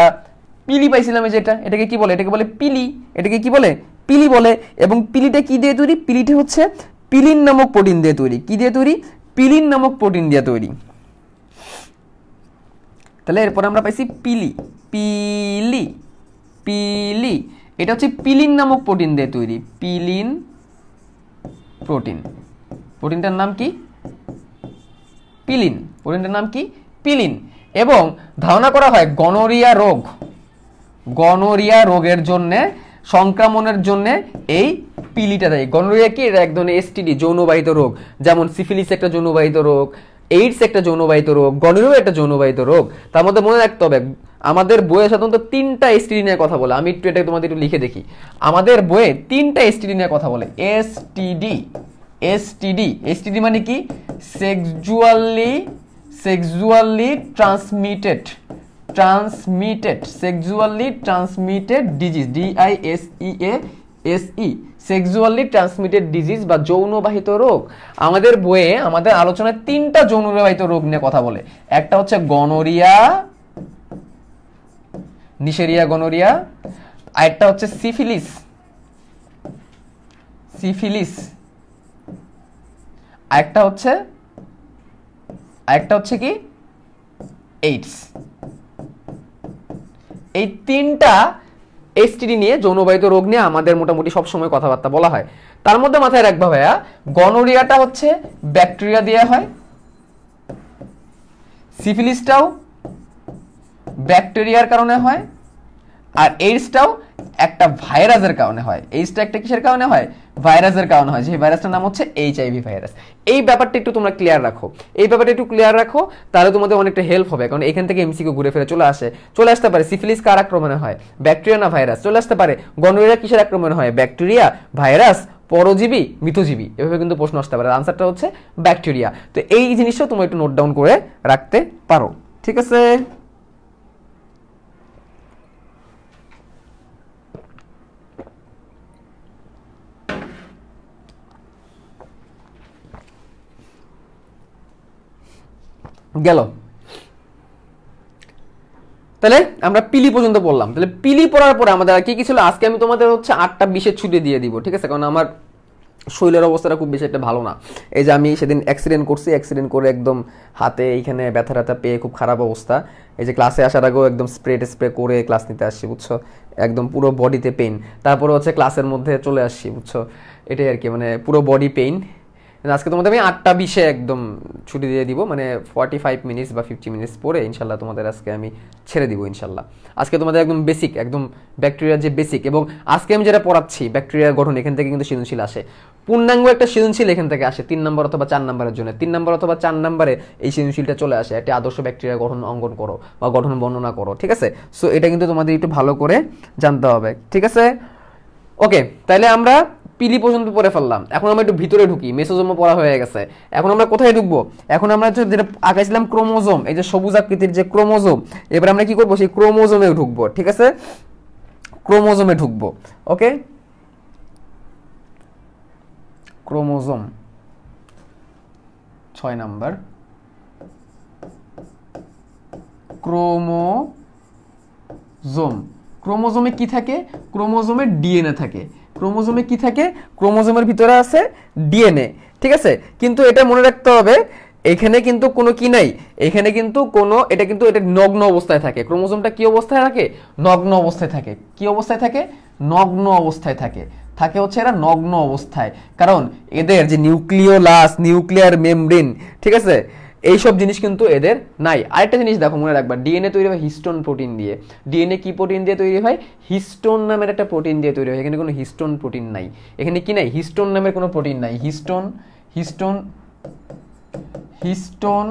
পিলি পাইছিলাম। এই যেটা, এটাকে কি বলে? এটাকে বলে পিলি। এটাকে কি বলে? পিলি বলে। এবং পিলিটা কি দিয়ে তৈরি? পিলিটা হচ্ছে পিলিন নামক প্রোটিন দিয়ে তৈরি। কি দিয়ে তৈরি? পিলিন নামক প্রোটিন দিয়ে তৈরি। তাহলে এরপর আমরা পাইছি পিলি। পিলি এটা হচ্ছে পিলিন নামক প্রোটিন দিয়ে তৈরি। Pilin protein. প্রোটিনটার নাম কি? পিলিন। প্রোটিনটার নাম কি? পিলিন। এবং ধারণা করা হয় গনোরিয়া রোগের জন্য, সংক্রমণের জন্য এই পিলিটা দেয়। গনোরিয়া কি? এটা এক ধরনের এসটিডি, যৌনবাহিত রোগ। যেমন সিফিলিস একটা যৌনবাহিত রোগ, এইডস একটা যৌনবাহিত রোগ, গনোরিয়া একটা যৌনবাহিত রোগ। তার মধ্যে মনে রাখতে হবে আমাদের বইয়ে সাধারণত 3টা এসটিডি নিয়ে কথা বলে। আমি একটু এটা তোমাদের একটু লিখে দেখি। আমাদের বইয়ে 3টা এসটিডি নিয়ে কথা বলে। এসটিডি মানে কি? Sexually transmitted disease. DISEASE sexually transmitted disease বা যৌনবাহিত রোগ। আমাদের বইয়ে আমাদের আলোচনায় 3টা যৌনবাহিত রোগ নিয়ে কথা বলে। একটা হচ্ছে গনোরিয়া, নিশেরিয়া গনোরিয়া। আরেকটা হচ্ছে সিফিলিস। আরেকটা হচ্ছে কি? এইডস। এই 3টা এসটিডি নিয়ে, যৌনবাহিত রোগ নিয়ে আমাদের মোটামুটি সবসময় কথাবার্তা বলা হয়। তার মধ্যে মাথায় রাখবা ভাইয়া, গনোরিয়াটা হচ্ছে ব্যাকটেরিয়া দিয়ে হয়, সিফিলিসটাও ব্যাকটেরিয়ার কারণে হয়, আর এইডসটাও একটা ভাইরাসের কারণে হয়। এইডসটা একটা কিসের কারণে হয়? ভাইরাসের কারণে হয়। যে ভাইরাসটার নাম হচ্ছে HIV ভাইরাস। এই ব্যাপারটা একটু তোমরা ক্লিয়ার রাখো, তাহলে তোমাদের অনেকটা হেল্প হবে। কারণ এখান থেকে এমসিকিউ ঘুরে ফিরে চলে আসতে পারে। সিফিলিস কার আক্রমণে হয়? ব্যাকটেরিয়া না ভাইরাস? চলে আসতে পারে। গনোরিয়া কিসের আক্রমণে হয়? ব্যাকটেরিয়া, ভাইরাস, পরজীবী, মিথজীবী। এভাবে কিন্তু প্রশ্ন আসতে পারে। আনসারটা হচ্ছে ব্যাকটেরিয়া। তো এই জিনিসটা তোমরা একটু নোট ডাউন করে রাখতে পারো। ঠিক আছে? গেল। তাহলে আমরা পিলি পর্যন্ত পড়লাম। তাহলে পিলি পড়ার পরে আমাদের আর কি কি ছিল? আজকে আমি তোমাদের হচ্ছে 8:20 ছুটি দিয়ে দিব, ঠিক আছে? কারণ আমার শরীরের অবস্থাটা খুব বেশি একটা ভালো না। এই যে আমি সেদিন অ্যাক্সিডেন্ট করছি, অ্যাক্সিডেন্ট করে একদম হাতে এইখানে ব্যথা ট্যাথা পেয়ে খুব খারাপ অবস্থা। এই যে ক্লাসে আসার আগেও একদম স্প্রে করে ক্লাস নিতে আসছি, বুঝছো? একদম পুরো বডিতে পেইন। তারপরে হচ্ছে ক্লাসের মধ্যে চলে আসছি, বুঝছো? এটাই আর কি, মানে পুরো বডি পেইন। আজকে তোমাদের আমি 8:20 একদম ছুটি দিয়ে দিব, মানে 45 মিনিটস বা 50 মিনিটস পরে ইনশাল্লাহ তোমাদের আজকে আমি ছেড়ে দিব ইনশাল্লাহ। আজকে তোমাদের একদম বেসিক, একদম ব্যাকটেরিয়ার যে বেসিক, এবং আজকে আমি যেটা পড়াচ্ছি ব্যাকটেরিয়ার গঠন, এখান থেকে কিন্তু সৃজনশীল আসে। পূর্ণাঙ্গ একটা সৃজনশীল এখান থেকে আসে 3 নম্বর অথবা 4 নম্বরের জন্য। 3 নম্বর অথবা 4 নম্বরে এই সৃজনশীলটা চলে আসে, একটা আদর্শ ব্যাকটেরিয়া গঠন অঙ্কন করো বা গঠন বর্ণনা করো, ঠিক আছে? সো এটা কিন্তু তোমাদের একটু ভালো করে জানতে হবে, ঠিক আছে? ওকে, তাহলে আমরা পিলি পর্যন্ত পড়ে ফেললাম। এখন আমরা একটু ভিতরে ঢুকি, মেসোজোমও পড়া হয়ে গেছে। এখন আমরা কোথায় ঢুকবো? এখন আমরা যেটা আঁকাইছিলাম ক্রোমোজোম, এই যে সবুজ আকৃতির যে ক্রোমোজোম, এবার আমরা কি করবো? সেই ক্রোমোজোমে ঢুকবো, ঠিক আছে? ক্রোমোজোমে ঢুকবো। ওকে, ক্রোমোজোম 6 নাম্বার। ক্রোমোজোম, ক্রোমোজোমে কি থাকে? ক্রোমোজোমে ডিএনএ থাকে। ক্রোমোজোমে কি থাকে? ক্রোমোজোমের ভিতরে আছে ডিএনএ, ঠিক আছে? কিন্তু এটা মনে রাখতে হবে, এখানে কিন্তু কোনো কি নাই, এখানে কিন্তু কোনো, এটা কিন্তু এটা নগ্ন অবস্থায় থাকে। ক্রোমোজোমটা কি অবস্থায় থাকে? নগ্ন অবস্থায় থাকে। কি অবস্থায় থাকে? নগ্ন অবস্থায় থাকে। থাকে হচ্ছে এরা নগ্ন অবস্থায়, কারণ এদের যে নিউক্লিওলাস, নিউক্লিয়ার মেমব্রেন, ঠিক আছে, এইসব জিনিস কিন্তু এদের নাই। আরেকটা জিনিস দেখো, মনে রাখবা, ডিএনএ তৈরি হয় হিস্টোন প্রোটিন দিয়ে। ডিএনএ কি প্রোটিন দিয়ে তৈরি হয়? হিস্টোন নামের একটা প্রোটিন দিয়ে তৈরি হয়। এখানে কোনো হিস্টোন প্রোটিন নাই। এখানে কি নাই? হিস্টোন নামের কোনো প্রোটিন নাই। হিস্টোন হিস্টোন হিস্টোন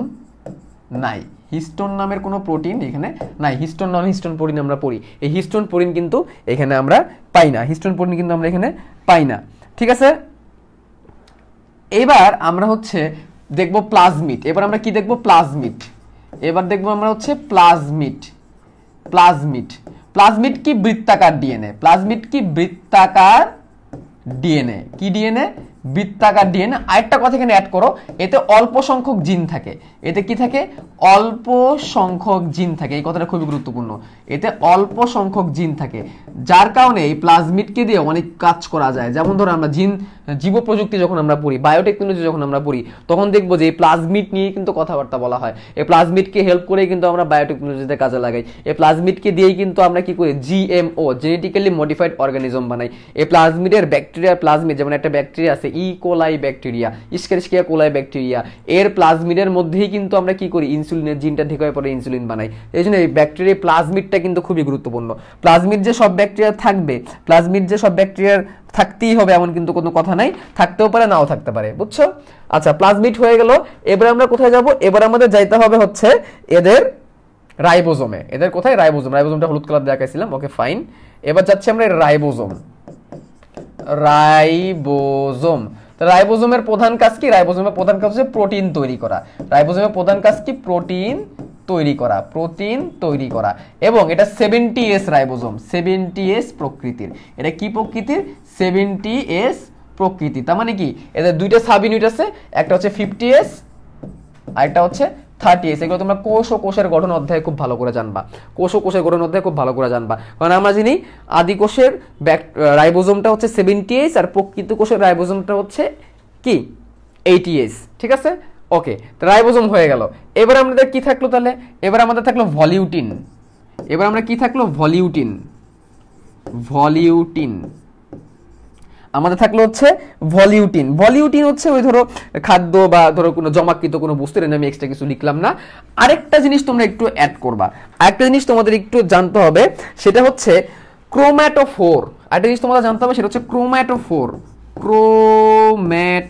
নাই। হিস্টোন নামের কোনো প্রোটিন এখানে নাই। হিস্টোন নন হিস্টোন প্রোটিন আমরা পড়ি। এই হিস্টোন প্রোটিন কিন্তু এখানে আমরা পাই না। হিস্টোন প্রোটিন কিন্তু আমরা এখানে পাই না, ঠিক আছে? এবার আমরা হচ্ছে দেখবো প্লাজমিড। এবার আমরা কি দেখবো? প্লাজমিড। এবার দেখবো আমরা হচ্ছে প্লাজমিড। প্লাজমিড, প্লাজমিড কি? বৃত্তাকার ডিএনএ। প্লাজমিড কি? বৃত্তাকার ডিএনএ। কি ডিএনএ? বৃত্তাকার ডিএনএ। আরেকটা কথা এখানে অ্যাড করো, এতে অল্প সংখ্যক জিন থাকে। এতে কি থাকে? অল্প সংখ্যক জিন থাকে। এই কথাটা খুবই গুরুত্বপূর্ণ। এতে অল্প সংখ্যক জিন থাকে, যার কারণে এই প্লাজমিডকে দিয়ে অনেক কাজ করা যায়। যেমন ধরো আমরা জীব প্রযুক্তি যখন আমরা পড়ি, বায়োটেকনোলজি যখন আমরা পড়ি, তখন দেখবো যে এই প্লাজমিড নিয়ে কিন্তু কথাবার্তা বলা হয়। এই প্লাজমিডকে হেল্প করে কিন্তু আমরা বায়োটেকনোলজিতে কাজে লাগাই। এই প্লাজমিডকে দিয়েই কিন্তু আমরা কি করি? জিএমও, জেনেটিক্যালি মডিফাইড অর্গানিজম বানাই। এই প্লাজমিডের ব্যাকটেরিয়া, প্লাজমিড যেমন একটা ব্যাকটেরিয়া আছে ই কোলাই ব্যাকটেরিয়া, ইস্কেরিশিয়া কোলাই ব্যাকটেরিয়া, এর প্লাজমিডের মধ্যেই কিন্তু আমরা কি করি? ইনসুলিনের জিনটা ঢেকে পরে ইনসুলিন বানাই। এই জন্য এই ব্যাকটেরিয়া প্লাজমিডটা কিন্তু খুবই গুরুত্বপূর্ণ। প্লাজমিড যে সব ব্যাকটেরিয়া থাকবে, প্লাজমিড যে সব ব্যাকটেরিয়ার থাকতেই হবে এমন কিন্তু কোনো কথা নাই, থাকতেও পারে নাও থাকতে পারে, বুঝছো? আচ্ছা, প্লাজমিড হয়ে গেল। এবার আমরা কোথায় যাব? এবার আমাদের যাইতে হবে হচ্ছে এদের রাইবোজোমে। এদের কোথায়? রাইবোজোম। রাইবোজোমটা হলুদ কালার দেখাইছিলাম, ওকে ফাইন। এবার যাচ্ছি আমরা রাইবোজোম। রাইবোজোম, রাইবোজোমের প্রধান কাজ কি? রাইবোজোমের প্রধান কাজ হচ্ছে প্রোটিন তৈরি করা। রাইবোজোমের প্রধান কাজ কি? প্রোটিন তৈরি করা। প্রোটিন তৈরি করা। এবং এটা 70S রাইবোজোম, 70S প্রকৃতির। এটা কি প্রকৃতির? 70S প্রকৃতি। তার মানে কি? এদের দুইটা সাব ইউনিট আছে, একটা হচ্ছে 50S আর একটা হচ্ছে 30S। এগুলো তোমরা কোষ ও কোষের গঠন অধ্যায়ে খুব ভালো করে জানবা। কোষ ও কোষের গঠন অধ্যায়ে খুব ভালো করে জানবা, কারণ আমরা জানি আদি কোষের রাইবোজোমটা হচ্ছে 70S আর প্রকৃত কোষের রাইবোজোমটা হচ্ছে কি? 80S, ঠিক আছে? ওকে, তো রাইবোজোম হয়ে গেল। এবার আমাদের কি থাকলো তাহলে? এবার আমাদের থাকলো ভলিউটিন। এবার আমরা কি থাকলো? ভলিউটিন। ভলিউটিন আমাদের থাকলো হচ্ছে ভলিউটিন। ভলিউটিন হচ্ছে ওই ধরো খাদ্য বা ধরো কোনো জমাকৃত কোনো বস্তু, এর আমি এক্সট্রা কিছু লিখলাম না। আরেকটা জিনিস তোমরা একটু অ্যাড করবা, আরেকটা জিনিস তোমাদের একটু জানতে হবে, সেটা হচ্ছে ক্রোম্যাটোফোর। আরেকটা জিনিস তোমাদের জানতে হবে, সেটা হচ্ছে ক্রোম্যাটোফোর। ক্রোম্যাটোফোর,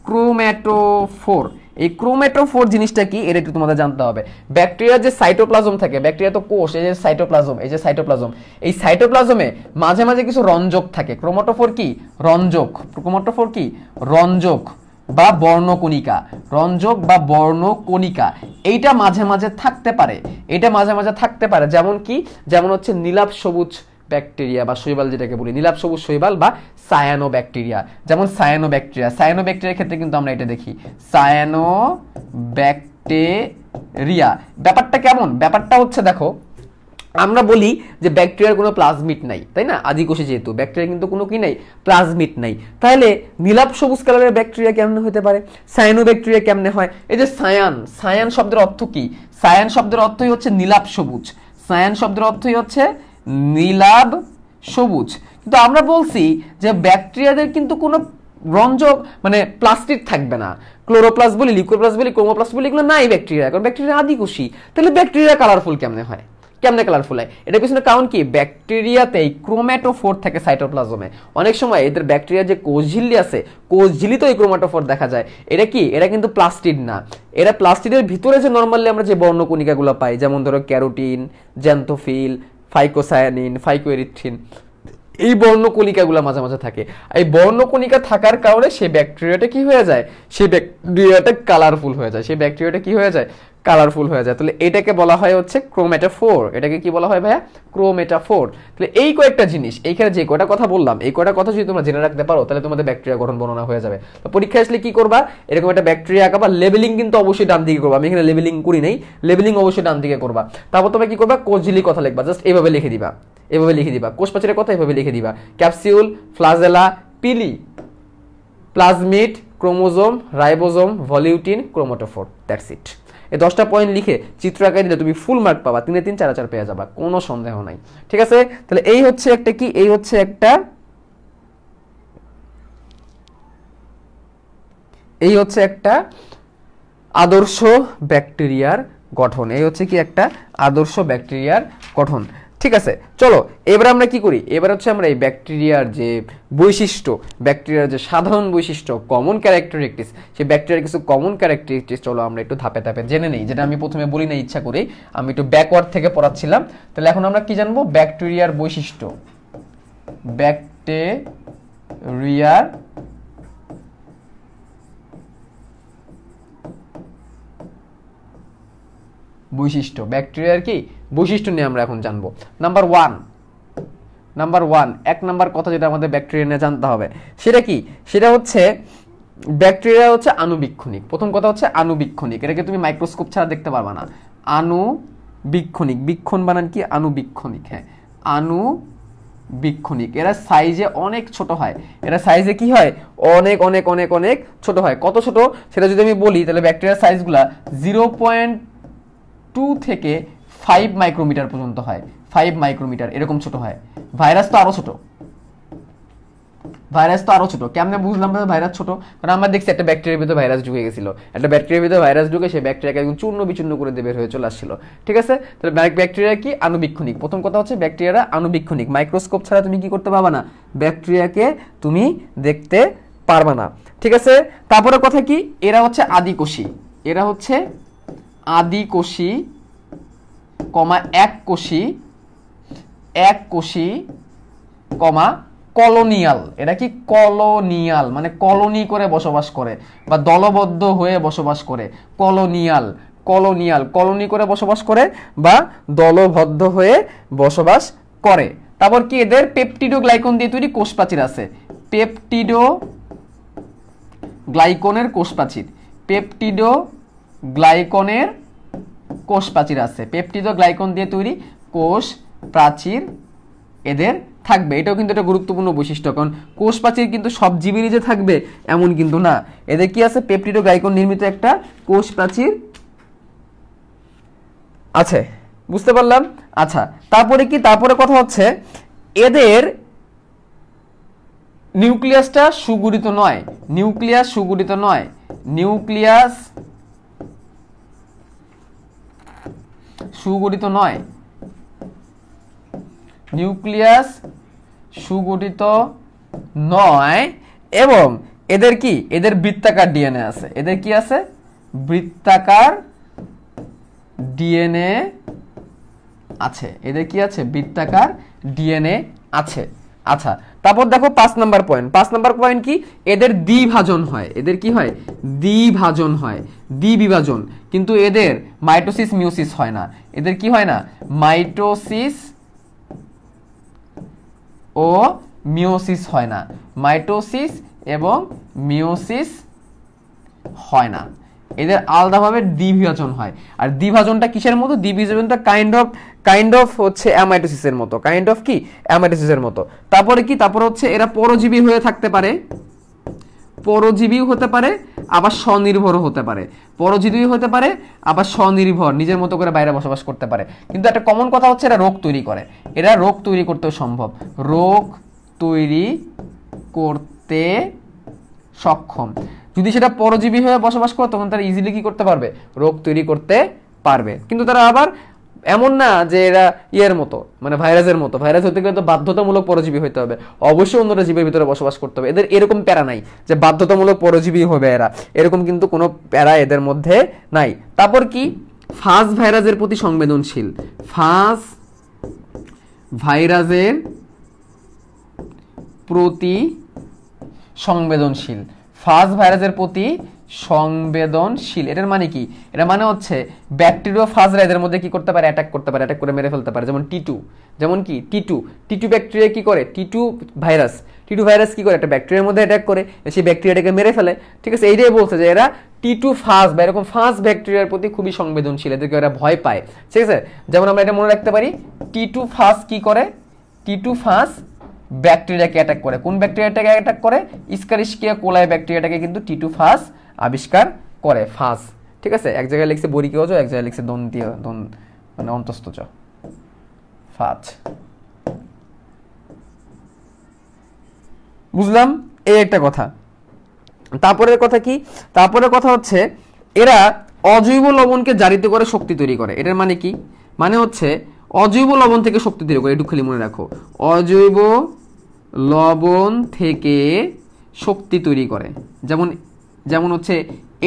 ক্রোম্যাটোফোর। এই ক্রোম্যাটোফোর জিনিসটা কি, এটা একটু তোমাদের জানতে হবে। ব্যাকটেরিয়ার যে সাইটোপ্লাজম থাকে, ব্যাকটেরিয়া তো কোষ, এই যে সাইটোপ্লাজম, এই যে সাইটোপ্লাজম, এই সাইটোপ্লাজমে মাঝে মাঝে কিছু রঞ্জক থাকে। ক্রোম্যাটোফোর কি? রঞ্জক। ক্রোম্যাটোফোর কি? রঞ্জক। বা বর্ণকণিকা, রঞ্জক বা বর্ণকণিকা এইটা মাঝে মাঝে থাকতে পারে, এটা মাঝে মাঝে থাকতে পারে। যেমন কি, যেমন হচ্ছে নীলাভ সবুজ ব্যাকটেরিয়া বা শৈবাল যেটাকে বলি, নীলাভ সবুজ শৈবাল বা সায়ানো ব্যাকটেরিয়া। যেমন সায়ানো ব্যাকটেরিয়া, সায়ানো ব্যাকটেরিয়ার ক্ষেত্রে কিন্তু আমরা এটা দেখি, সায়ানো ব্যাকটেরিয়া। ব্যাপারটা কেমন? ব্যাপারটা হচ্ছে দেখো, আমরা বলি যে ব্যাকটেরিয়ার কোনো প্লাজমিড নাই, তাই না? আদিকোষে যেহেতু ব্যাকটেরিয়া কিন্তু কোনো কি নাই, প্লাজমিড নাই। তাহলে নীলাভ সবুজ কালারের ব্যাকটেরিয়া কেমনে হতে পারে? সায়ানো ব্যাকটেরিয়া কেমনে হয়? এই যে সায়ান, সায়ান শব্দের অর্থ কি? সায়ান শব্দের অর্থই হচ্ছে নীলাভ সবুজ, সায়ান শব্দের অর্থই হচ্ছে নীলাভ সবুজ। কিন্তু আমরা বলছি যে ব্যাকটেরিয়াদের কিন্তু কোনো রঞ্জক মানে প্লাস্টিক থাকবে না, ক্লোরোপ্লাস্ট বলি, লিউকোপ্লাস্ট বলি, ক্রোমোপ্লাস্ট বলি, এগুলো নাই ব্যাকটেরিয়া, কারণ ব্যাকটেরিয়া আদিকোষী। তাহলে ব্যাকটেরিয়া কালারফুল কেমনে হয়? কেমনে কালারফুল হয়? এটার পিছনে কারণ কি? ব্যাকটেরিয়াতেই ক্রোম্যাটোফোর থাকে সাইটোপ্লাজমে। অনেক সময় এদের ব্যাকটেরিয়া যে কোষঝিল্লি আছে, কোষঝিল্লিতেও এই ক্রোম্যাটোফোর দেখা যায়। এটা কি? এটা কিন্তু প্লাস্টিড না, এরা প্লাস্টিডের ভিতরে যে নর্মালি আমরা যে বর্ণকণিকাগুলো পাই, যেমন ধরো ক্যারোটিন, জ্যান্থোফিল, ফাইকোসায়ানিন, ফাইকোএরিথ্রিন, এই বর্ণকণিকাগুলো মাঝে মাঝে থাকে। এই বর্ণকণিকা থাকার কারণে সেই ব্যাকটেরিয়াটা কি হয়ে যায়? সেই ব্যাকটেরিয়াটা কালারফুল হয়ে যায়, সেই ব্যাকটেরিয়াটা কি হয়ে যায়? কালারফুল হয়ে যায়। তাহলে এটাকে বলা হয় হচ্ছে ক্রোমেটোফোর। এটাকে কি বলা হয় ভাইয়া? ক্রোমেটোফোর। তাহলে এই কয়েকটা জিনিস, এইখানে যে কয়টা কথা বললাম, এই কয়টা কথা যদি তোমরা জেনে রাখতে পারো, তাহলে তোমাদের ব্যাকটেরিয়া গঠন বর্ণনা হয়ে যাবে। তো পরীক্ষা আসলে কি করবা? এরকম একটা ব্যাকটেরিয়া আঁকাবা, লেবেলিং কিন্তু অবশ্যই ডান দিকে করবা। আমি এখানে লেবেলিং করি নাই, লেবেলিং অবশ্যই ডান দিকে করবা। তারপর তোমরা কি করবা? কোষঝিল্লির কথা লিখবা, জাস্ট এইভাবে লিখে দিবা, এভাবে লিখে দিবা। কোষ প্রাচীরের কথা এভাবে লিখে দিবা, capsule, flagella, pili, plasmid, chromosome, ribosome, volutin, chromatophore. That's it. এই 10টা পয়েন্ট লিখে চিত্র আঁকায় দিলে তুমি ফুল মার্ক পাবা, 3-এ 3, 4-এ 4 পেয়ে যাবা, কোনো সন্দেহ নাই। ঠিক আছে? তাহলে এই হচ্ছে একটা কি, এই হচ্ছে একটা, এই হচ্ছে একটা আদর্শ ব্যাকটেরিয়ার গঠন। এই হচ্ছে কি একটা আদর্শ ব্যাকটেরিয়ার গঠন। ঠিক আছে, চলো এবার আমরা কি করি? এবার হচ্ছে আমরা এই ব্যাকটেরিয়ার যে বৈশিষ্ট্য, ব্যাকটেরিয়ার যে সাধারণ বৈশিষ্ট্য, কমন ক্যারেক্টারিস্টিক্স, সেই ব্যাকটেরিয়ার কিছু কমন ক্যারেক্টারিস্টিক্স চলো আমরা একটু ধাপে ধাপে জেনে নেই, যেটা আমি প্রথমে বলি না ইচ্ছা করে, আমি একটু ব্যাকওয়ার্ড থেকে পড়াচ্ছিলাম। তাহলে এখন আমরা কি জানবো? ব্যাকটেরিয়ার বৈশিষ্ট্য, ব্যাকটেরিয়ার বৈশিষ্ট্য, ব্যাকটেরিয়ার কি বৈশিষ্ট্য নিয়ে আমরা এখন জানবো। নাম্বার ওয়ান, 1 নাম্বার কথা যেটা আমাদের ব্যাকটেরিয়া নিয়ে জানতে হবে, সেটা কি? সেটা হচ্ছে ব্যাকটেরিয়া হচ্ছে আণুবীক্ষণিক। প্রথম কথা হচ্ছে আণুবীক্ষণিক, এটাকে তুমি মাইক্রোস্কোপ ছাড়া দেখতে পারবা না। আণুবীক্ষণিক, বীক্ষণ বানান কি? আণুবীক্ষণিক। হ্যাঁ, আণুবীক্ষণিক। এরা সাইজে অনেক ছোট হয়, এরা সাইজে কি হয়? অনেক অনেক অনেক অনেক ছোট হয়। কত ছোট সেটা যদি আমি বলি, তাহলে ব্যাকটেরিয়ার সাইজগুলা 0.2 থেকে 5 মাইক্রোমিটার পর্যন্ত হয়, 5 মাইক্রোমিটার এরকম ছোট হয়। ভাইরাস তো আরো ছোট, ভাইরাস তো আরো ছোট। কেমনে বুঝলাম ভাইরাস ছোট? কারণ আমরা দেখছি একটা ব্যাকটেরিয়ার ভিতরে ভাইরাস ঢুকে গেছিল, একটা ব্যাকটেরিয়ার ভিতরে ভাইরাস ঢুকে সেই ব্যাকটেরিয়াকে একদম চূর্ণ বিচূর্ণ করে দিয়ে বের হয়ে চলে আসছিল। ঠিক আছে? তাহলে ব্যাকটেরিয়া কি? আণুবীক্ষণিক। প্রথম কথা হচ্ছে ব্যাকটেরিয়ারা আণুবীক্ষণিক, মাইক্রোস্কোপ ছাড়া তুমি কি করতে পারবা না? ব্যাকটেরিয়াকে তুমি দেখতে পারবা না। ঠিক আছে? তারপরে কথা কি? এরা হচ্ছে আদিকোষী, এরা হচ্ছে আদিকোষী, এককোষী, কলোনিয়াল। এটা কি? কলোনিয়াল, মানে কলোনি করে বসবাস করে বা দলবদ্ধ হয়ে বসবাস করে। কলোনিয়াল, কলোনি করে বসবাস করে বা দলবদ্ধ হয়ে বসবাস করে। তারপর কি? এদের পেপটিডোগ্লাইকন দিয়ে তৈরি কোষ প্রাচীর আছে, পেপটিডোগ্লাইকনের কোষ প্রাচীর, পেপটিডোগ্লাইকনের কোষ প্রাচীর আছে, পেপটিডোগ্লাইকন দিয়ে তৈরি কোষ প্রাচীর এদের থাকবে। এটাও কিন্তু একটা গুরুত্বপূর্ণ বৈশিষ্ট্য, কারণ কোষ প্রাচীর কিন্তু সব জীবেরই যে থাকবে এমন কিন্তু না। এদের কি আছে? পেপটিডোগ্লাইকন নির্মিত একটা কোষ প্রাচীর আছে। বুঝতে পারলাম? আচ্ছা, তারপরে কি? তারপরে কথা হচ্ছে এদের নিউক্লিয়াসটা সুগঠিত নয়, নিউক্লিয়াস সুগঠিত নয়, নিউক্লিয়াস সুগঠিত নয়, নিউক্লিয়াস সুগঠিত নয়। এবং এদের কি? এদের বৃত্তাকার ডিএনএ আছে। এদের কি আছে? বৃত্তাকার ডিএনএ আছে। এদের কি আছে? বৃত্তাকার ডিএনএ আছে। আচ্ছা, তারপর দেখো 5 নাম্বার পয়েন্ট। 5 নাম্বার পয়েন্ট কি, এদের দ্বিভাজন হয়। এদের কি হয়, দ্বিভাজন হয়, দ্বিবিভাজন। কিন্তু এদের মাইটোসিস মিওসিস হয় না। এদের কি হয় না, মাইটোসিস ও মিওসিস হয় না। মাইটোসিস এবং মিওসিস হয় না, এদের আলাদাভাবে দ্বিবিভাজন হয়। আর দ্বিভাজনটা কিসের মতো, দ্বিবিভাজনটা কাইন্ড অফ হচ্ছে অ্যামাইটোসিসের মতো, কাইন্ড অফ কি অ্যামাইটোসিসের মতো। তারপরে কি, তারপরে হচ্ছে এরা পরজীবী হয়ে থাকতে পারে, পরজীবীও হতে পারে আবার স্বনির্ভরও হতে পারে। পরজীবী হতে পারে আবার স্বনির্ভর, নিজের মতো করে বাইরে বসবাস করতে পারে। কিন্তু একটা কমন কথা হচ্ছে এরা রোগ তৈরি করে। এরা রোগ তৈরি করতেও সম্ভব, রোগ তৈরি করতে সক্ষম। যদি সেটা পরজীবী হয়ে বসবাস করে তখন তারা ইজিলি কি করতে পারবে, রোগ তৈরি করতে পারবে। কিন্তু তারা আবার এমন না যে এরা ইয়ের মতো, মানে ভাইরাসের মতো, ভাইরাস হতে গেলে তো বাধ্যতামূলক পরজীবী হইতে হবে, অবশ্যই অন্যরা জীবের ভিতরে বসবাস করতে হবে। এদের এরকম প্যারা নাই যে বাধ্যতামূলক পরজীবী হবে এরা, এরকম কিন্তু কোনো প্যারা এদের মধ্যে নাই। তারপর কি, ফাজ ভাইরাসের প্রতি সংবেদনশীল। ফাজ ভাইরাসের প্রতি সংবেদনশীল, ফাজ ভাইরাসের প্রতি সংবেদনশীল। এটার মানে কি, এটা মানে হচ্ছে ব্যাকটেরিয়া ফাজরা এদের মধ্যে কি করতে পারে, অ্যাটাক করতে পারে, অ্যাটাক করে মেরে ফেলতে পারে। যেমন টিটু, যেমন কি টিটু ব্যাকটেরিয়া কি করে, টিটু ভাইরাস কি করে, একটা ব্যাকটেরিয়ার মধ্যে অ্যাটাক করে, সেই ব্যাকটেরিয়াটাকে মেরে ফেলে। ঠিক আছে, এইটাই বলছে যে এরা টিটু ফাজ বা এরকম ফাজ ব্যাকটেরিয়ার প্রতি খুবই সংবেদনশীল, এদেরকে এরা ভয় পায়। ঠিক আছে, যেমন আমরা এটা মনে রাখতে পারি, টিটু ফাজ কি করে, টিটু ফাজ ব্যাকটেরিয়াকে অ্যাটাক করে। কোন ব্যাকটেরিয়াটাকে অ্যাটাক করে, ইস্কারিশিয়া কোলাই ব্যাকটেরিয়াটাকে কিন্তু টিটু ফাজ আবিষ্কার করে। ফাজ, ঠিক আছে, এক জায়গায় লিখছে বরিকেও, এক জায়গায় লিখছে দন্তীয় মানে অন্তস্থ চ, ফাজ। বুঝলাম, এই একটা কথা। তারপরের কথা কি, তারপরের কথা হচ্ছে এরা অজৈব লবণকে জারিত করে শক্তি তৈরি করে। এটার মানে কি, মানে হচ্ছে অজৈব লবণ থেকে শক্তি তৈরি করে, একটু খালি মনে রাখো, অজৈব লবণ থেকে শক্তি তৈরি করে। যেমন হচ্ছে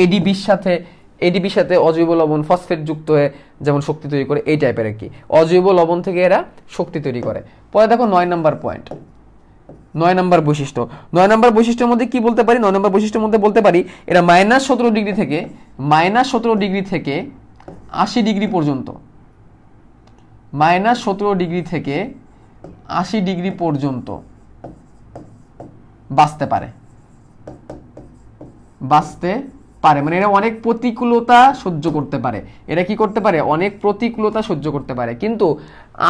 এডিবির সাথে অজৈব লবণ ফসফেট যুক্ত হয়ে যেমন শক্তি তৈরি করে, এই টাইপের আর কি। অজৈব লবণ থেকে এরা শক্তি তৈরি করে। পরে দেখো 9 নাম্বার পয়েন্ট, 9 নাম্বার বৈশিষ্ট্য। 9 নাম্বার বৈশিষ্ট্যের মধ্যে কি বলতে পারি, 9 নাম্বার বৈশিষ্ট্যের মধ্যে বলতে পারি এরা -17 ডিগ্রি থেকে 80 ডিগ্রি পর্যন্ত, -17 ডিগ্রি থেকে 80 ডিগ্রি পর্যন্ত বাঁচতে পারে, মানে এরা অনেক প্রতিকূলতা সহ্য করতে পারে। এরা কি করতে পারে, অনেক প্রতিকূলতা সহ্য করতে পারে। কিন্তু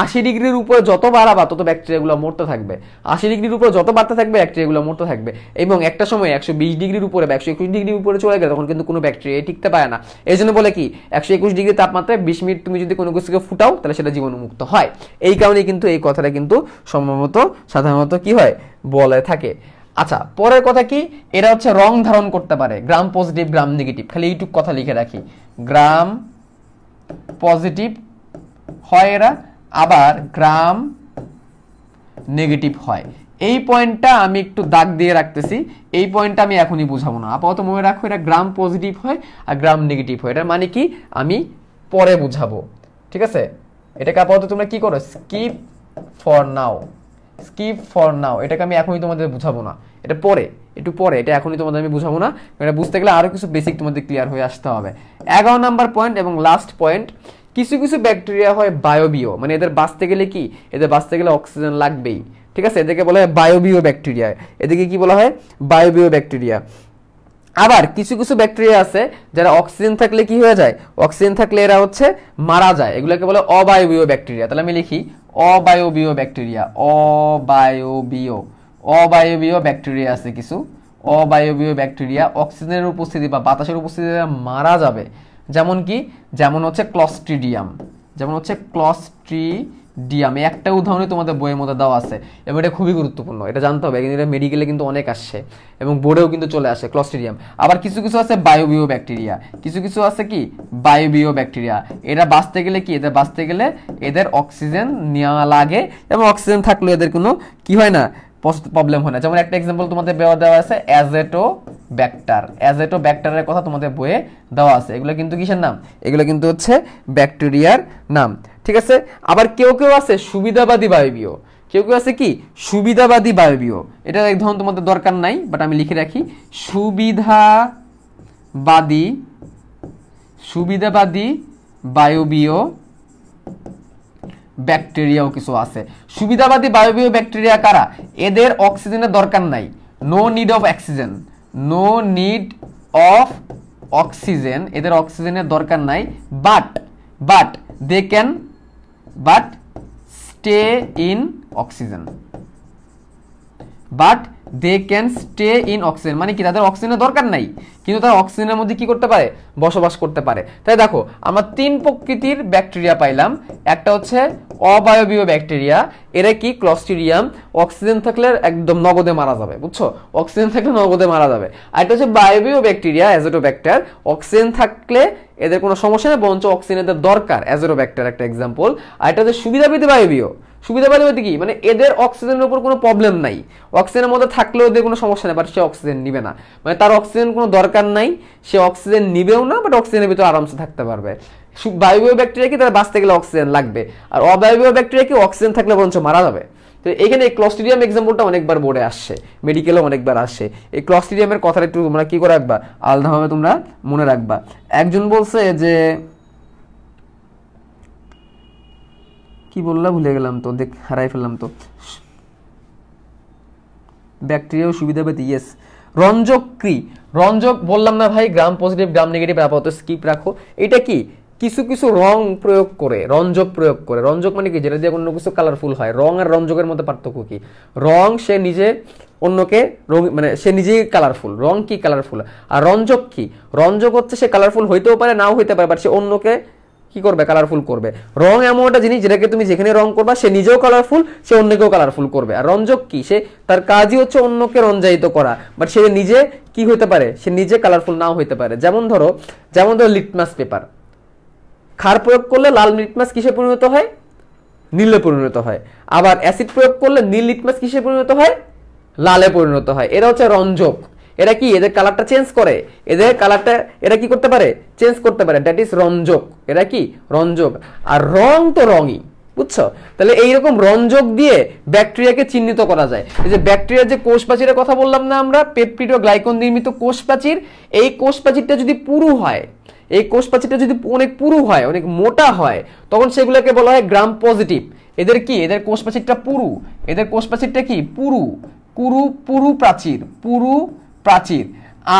80 ডিগ্রির উপরে যত বাড়াবা তত ব্যাকটেরিয়াগুলো মরতে থাকবে, 80 ডিগ্রির উপরে যত বাড়তে থাকবে ব্যাকটেরিয়াগুলো মরতে থাকবে। এবং একটা সময় 120 ডিগ্রির উপরে বা 121 ডিগ্রির উপরে চলে গেলে তখন কিন্তু কোনো ব্যাকটেরিয়া টিকতে পারে না। এই জন্য বলে কি, 121 ডিগ্রি তাপমাত্রায় 20 মিনিট তুমি যদি কোনো কিছুকে ফুটাও তাহলে সেটা জীবাণুমুক্ত হয়। এই কারণে কিন্তু এই কথাটা কিন্তু সাধারণত কি হয়, বলে থাকে। আচ্ছা, পরের কথা কি, এরা হচ্ছে রং ধারণ করতে পারে, গ্রাম পজিটিভ গ্রাম নেগেটিভ। খালি এইটুক কথা লিখে রাখি, গ্রাম পজিটিভ হয় এরা, আবার গ্রাম নেগেটিভ হয়। এই পয়েন্টটা আমি একটু দাগ দিয়ে রাখতেছি, এই পয়েন্টটা আমি এখনই বুঝাবো না, আপাতত মনে রাখো এটা গ্রাম পজিটিভ হয় আর গ্রাম নেগেটিভ হয়। এটার মানে কি আমি পরে বুঝাবো। ঠিক আছে, এটাকে আপাতত তোমরা কি করো, স্কিপ ফর নাও, এটাকে আমি এখনই তোমাদের বুঝাবো না, এটা পরে, একটু পরে, এটা এখনই তোমাদের আমি বুঝাবো না। এটা বুঝতে গেলে আরো কিছু বেসিক তোমাদের ক্লিয়ার হয়ে আসতে হবে। 11 নাম্বার পয়েন্ট এবং লাস্ট পয়েন্ট, কিছু ব্যাকটেরিয়া হয় বায়োবিও, মানে এদের বাঁচতে গেলে কি, এদের বাঁচতে গেলে অক্সিজেন লাগবেই। ঠিক আছে, এদেরকে বলা হয় বায়োবিও ব্যাকটেরিয়া। এদেরকে কি বলা হয়, বায়োবিও ব্যাকটেরিয়া। আবার কিছু ব্যাকটেরিয়া আছে যারা অক্সিজেন থাকলে কি হয়ে যায়, অক্সিজেন থাকলে এরা হচ্ছে মারা যায়, এগুলোকে বলে অবায়বীয় ব্যাকটেরিয়া। তাহলে আমি লিখি অবায়বীয় ব্যাকটেরিয়া, অবায়বীয় ব্যাকটেরিয়া আছে কিছু অবায়বীয় ব্যাকটেরিয়া, অক্সিজেনের উপস্থিতি বা বাতাসের উপস্থিতিতে মারা যাবে। যেমন হচ্ছে ক্লস্ট্রিডিয়াম, এই একটা উদাহরণই তোমাদের বইয়ের মধ্যে দেওয়া আছে এবং এটা খুবই গুরুত্বপূর্ণ, এটা জানতে হবে, কিন্তু এটা মেডিকেলে কিন্তু অনেক আসছে এবং বোর্ডেও কিন্তু চলে আসে ক্লস্ট্রিডিয়াম। আবার কিছু আছে বায়োবিও ব্যাকটেরিয়া, কিছু আছে কি বায়োবিও ব্যাকটেরিয়া। এরা বাঁচতে গেলে কি, এদের অক্সিজেন নেওয়া লাগে এবং অক্সিজেন থাকলে এদের কোনো কি হয় না, প্রবলেম হয় না। যেমন একটা এক্সাম্পল তোমাদের দেওয়া আছে অ্যাজেটোব্যাক্টারের কথা তোমাদের বইয়ে দেওয়া আছে। এগুলো কিন্তু কিসের নাম, এগুলো কিন্তু হচ্ছে ব্যাকটেরিয়ার নাম। ঠিক আছে, আবার কেউ আছে সুবিধাবাদী বায়বীয়, কেউ কেউ আছে কি সুবিধাবাদী বায়বীয়, এটা এক ধরনের তোমাদের দরকার নাই, বাট আমি লিখে রাখি সুবিধাবাদী বায়বীয় ব্যাকটেরিয়াও কিছু আছে। সুবিধাবাদী বায়বীয় ব্যাকটেরিয়া কারা? এদের অক্সিজেনের দরকার নাই, নো নিড অফ অক্সিজেন, এদের অক্সিজেনের দরকার নাই, বাট স্টে ইন অক্সিজেন, মানে কি তাদের অক্সিজেনের দরকার নাই, কিন্তু তারা অক্সিজেনের মধ্যে কি করতে পারে? বসবাস করতে পারে। তাই দেখো আমরা 3 প্রকৃতির ব্যাকটেরিয়া পাইলাম। একটা হচ্ছে অবায়বীয় ব্যাকটেরিয়া, এরা কি ক্লস্ট্রিডিয়াম, অক্সিজেন থাকলে একদম নগদে মারা যাবে, বুঝছো, অক্সিজেন থাকলে নগদে মারা যাবে। আর এটা হচ্ছে বায়বীয় ব্যাকটেরিয়া, অ্যাজোটোব্যাক্টার, অক্সিজেন থাকলে এদের কোনো সমস্যা নেই, বরঞ্চ অক্সিজেন এদের দরকার, অ্যাজোটোব্যাক্টার একটা এক্সাম্পল। আর এটা হচ্ছে সুবিধাবাদী বায়বীয়। সুবিধাবাদী বলতে কি, মানে এদের অক্সিজেনের উপর কোনো প্রবলেম নাই, অক্সিজেনের মধ্যে থাকলেও এদের কোনো সমস্যা নেই, বাট সে অক্সিজেন নিবে না, মানে তার অক্সিজেন কোনো দরকার নাই, সে অক্সিজেন নিবেও না, বাট অক্সিজেনের ভিতরে আরামসে থাকতে পারবে। বায়বীয় ব্যাকটেরিয়া কি তারা বাঁচতে গেলে অক্সিজেন লাগবে, আর অবায়বীয় ব্যাকটেরিয়া কি অক্সিজেন থাকলে বরঞ্চ মারা যাবে। তো এখানে এই ক্লস্ট্রিডিয়াম এক্সাম্পলটা অনেকবার বোর্ডে আসছে, মেডিকেলেও অনেকবার আসে। এই ক্লস্ট্রিডিয়ামের কথাটা একটু তোমরা কি করে রাখবা, আলাদাভাবে তোমরা মনে রাখবা। একজন বলছে যে কি বললাম ভুলে গেলাম তো, হারাই ফেললাম তো, ব্যাকটেরিয়া সুবিধাবাদী, ইয়েস। রঞ্জক কি? রঞ্জক বললাম না ভাই, গ্রাম পজিটিভ গ্রাম নেগেটিভ আপাতত স্কিপ রাখো। এটা কি কিছু কিছু রং প্রয়োগ করে, রঞ্জক প্রয়োগ করে। রঞ্জক মানে কি, যেটা দিয়ে অন্য কিছু কালারফুল হয়। রং আর রঞ্জকের মধ্যে পার্থক্য কি? রং সে নিজে অন্যকে রং, মানে সে নিজেই কালারফুল, রং কি কালারফুল। আর রঞ্জক কি? রঞ্জক হচ্ছে সে কালারফুল হইতেও পারে, নাও হইতে পারে, বাট সে অন্যকে কি করবে? কালারফুল করবে। রং এমন একটা জিনিস যেটাকে তুমি যেখানে রং করবা সে নিজেও কালারফুল, সে অন্যকেও কালারফুল করবে। আর রঞ্জক কি? সে তার কাজই হচ্ছে অন্যকে রঞ্জায়িত করা, বাট সে নিজে কি হইতে পারে? সে নিজে কালারফুল নাও হইতে পারে। যেমন ধরো লিটমাস পেপার, ক্ষার প্রয়োগ করলে লাল লিটমাস কিসে পরিণত হয়? নীলে পরিণত হয়। আবার অ্যাসিড প্রয়োগ করলে নীল লিটমাস কিসে পরিণত হয়? লালে পরিণত হয়। এরা হচ্ছে রঞ্জক। এরা কি এদের কালারটা চেঞ্জ করে, এদের কালারটা এরা কি করতে পারে? চেঞ্জ করতে পারে, দ্যাট ইজ রঞ্জক। এরা কি রঞ্জক। আর রং তো রঙই, বুঝছো? তাহলে এইরকম রঞ্জক দিয়ে ব্যাকটেরিয়াকে চিহ্নিত করা যায়। এই যে ব্যাকটেরিয়ার যে কোষ প্রাচীরের কথা বললাম না আমরা, পেপটিড ও গ্লাইকন নির্মিত কোষ প্রাচীর, এই কোষ প্রাচীরটা যদি পুরু হয়, এই কোষ প্রাচীরটা যদি অনেক পুরু হয়, অনেক মোটা হয়, তখন সেগুলোকে বলা হয় গ্রাম পজিটিভ। এদের কি? এদের কোষ প্রাচীরটা পুরু, এদের কোষ প্রাচীরটা কি? পুরু প্রাচীর।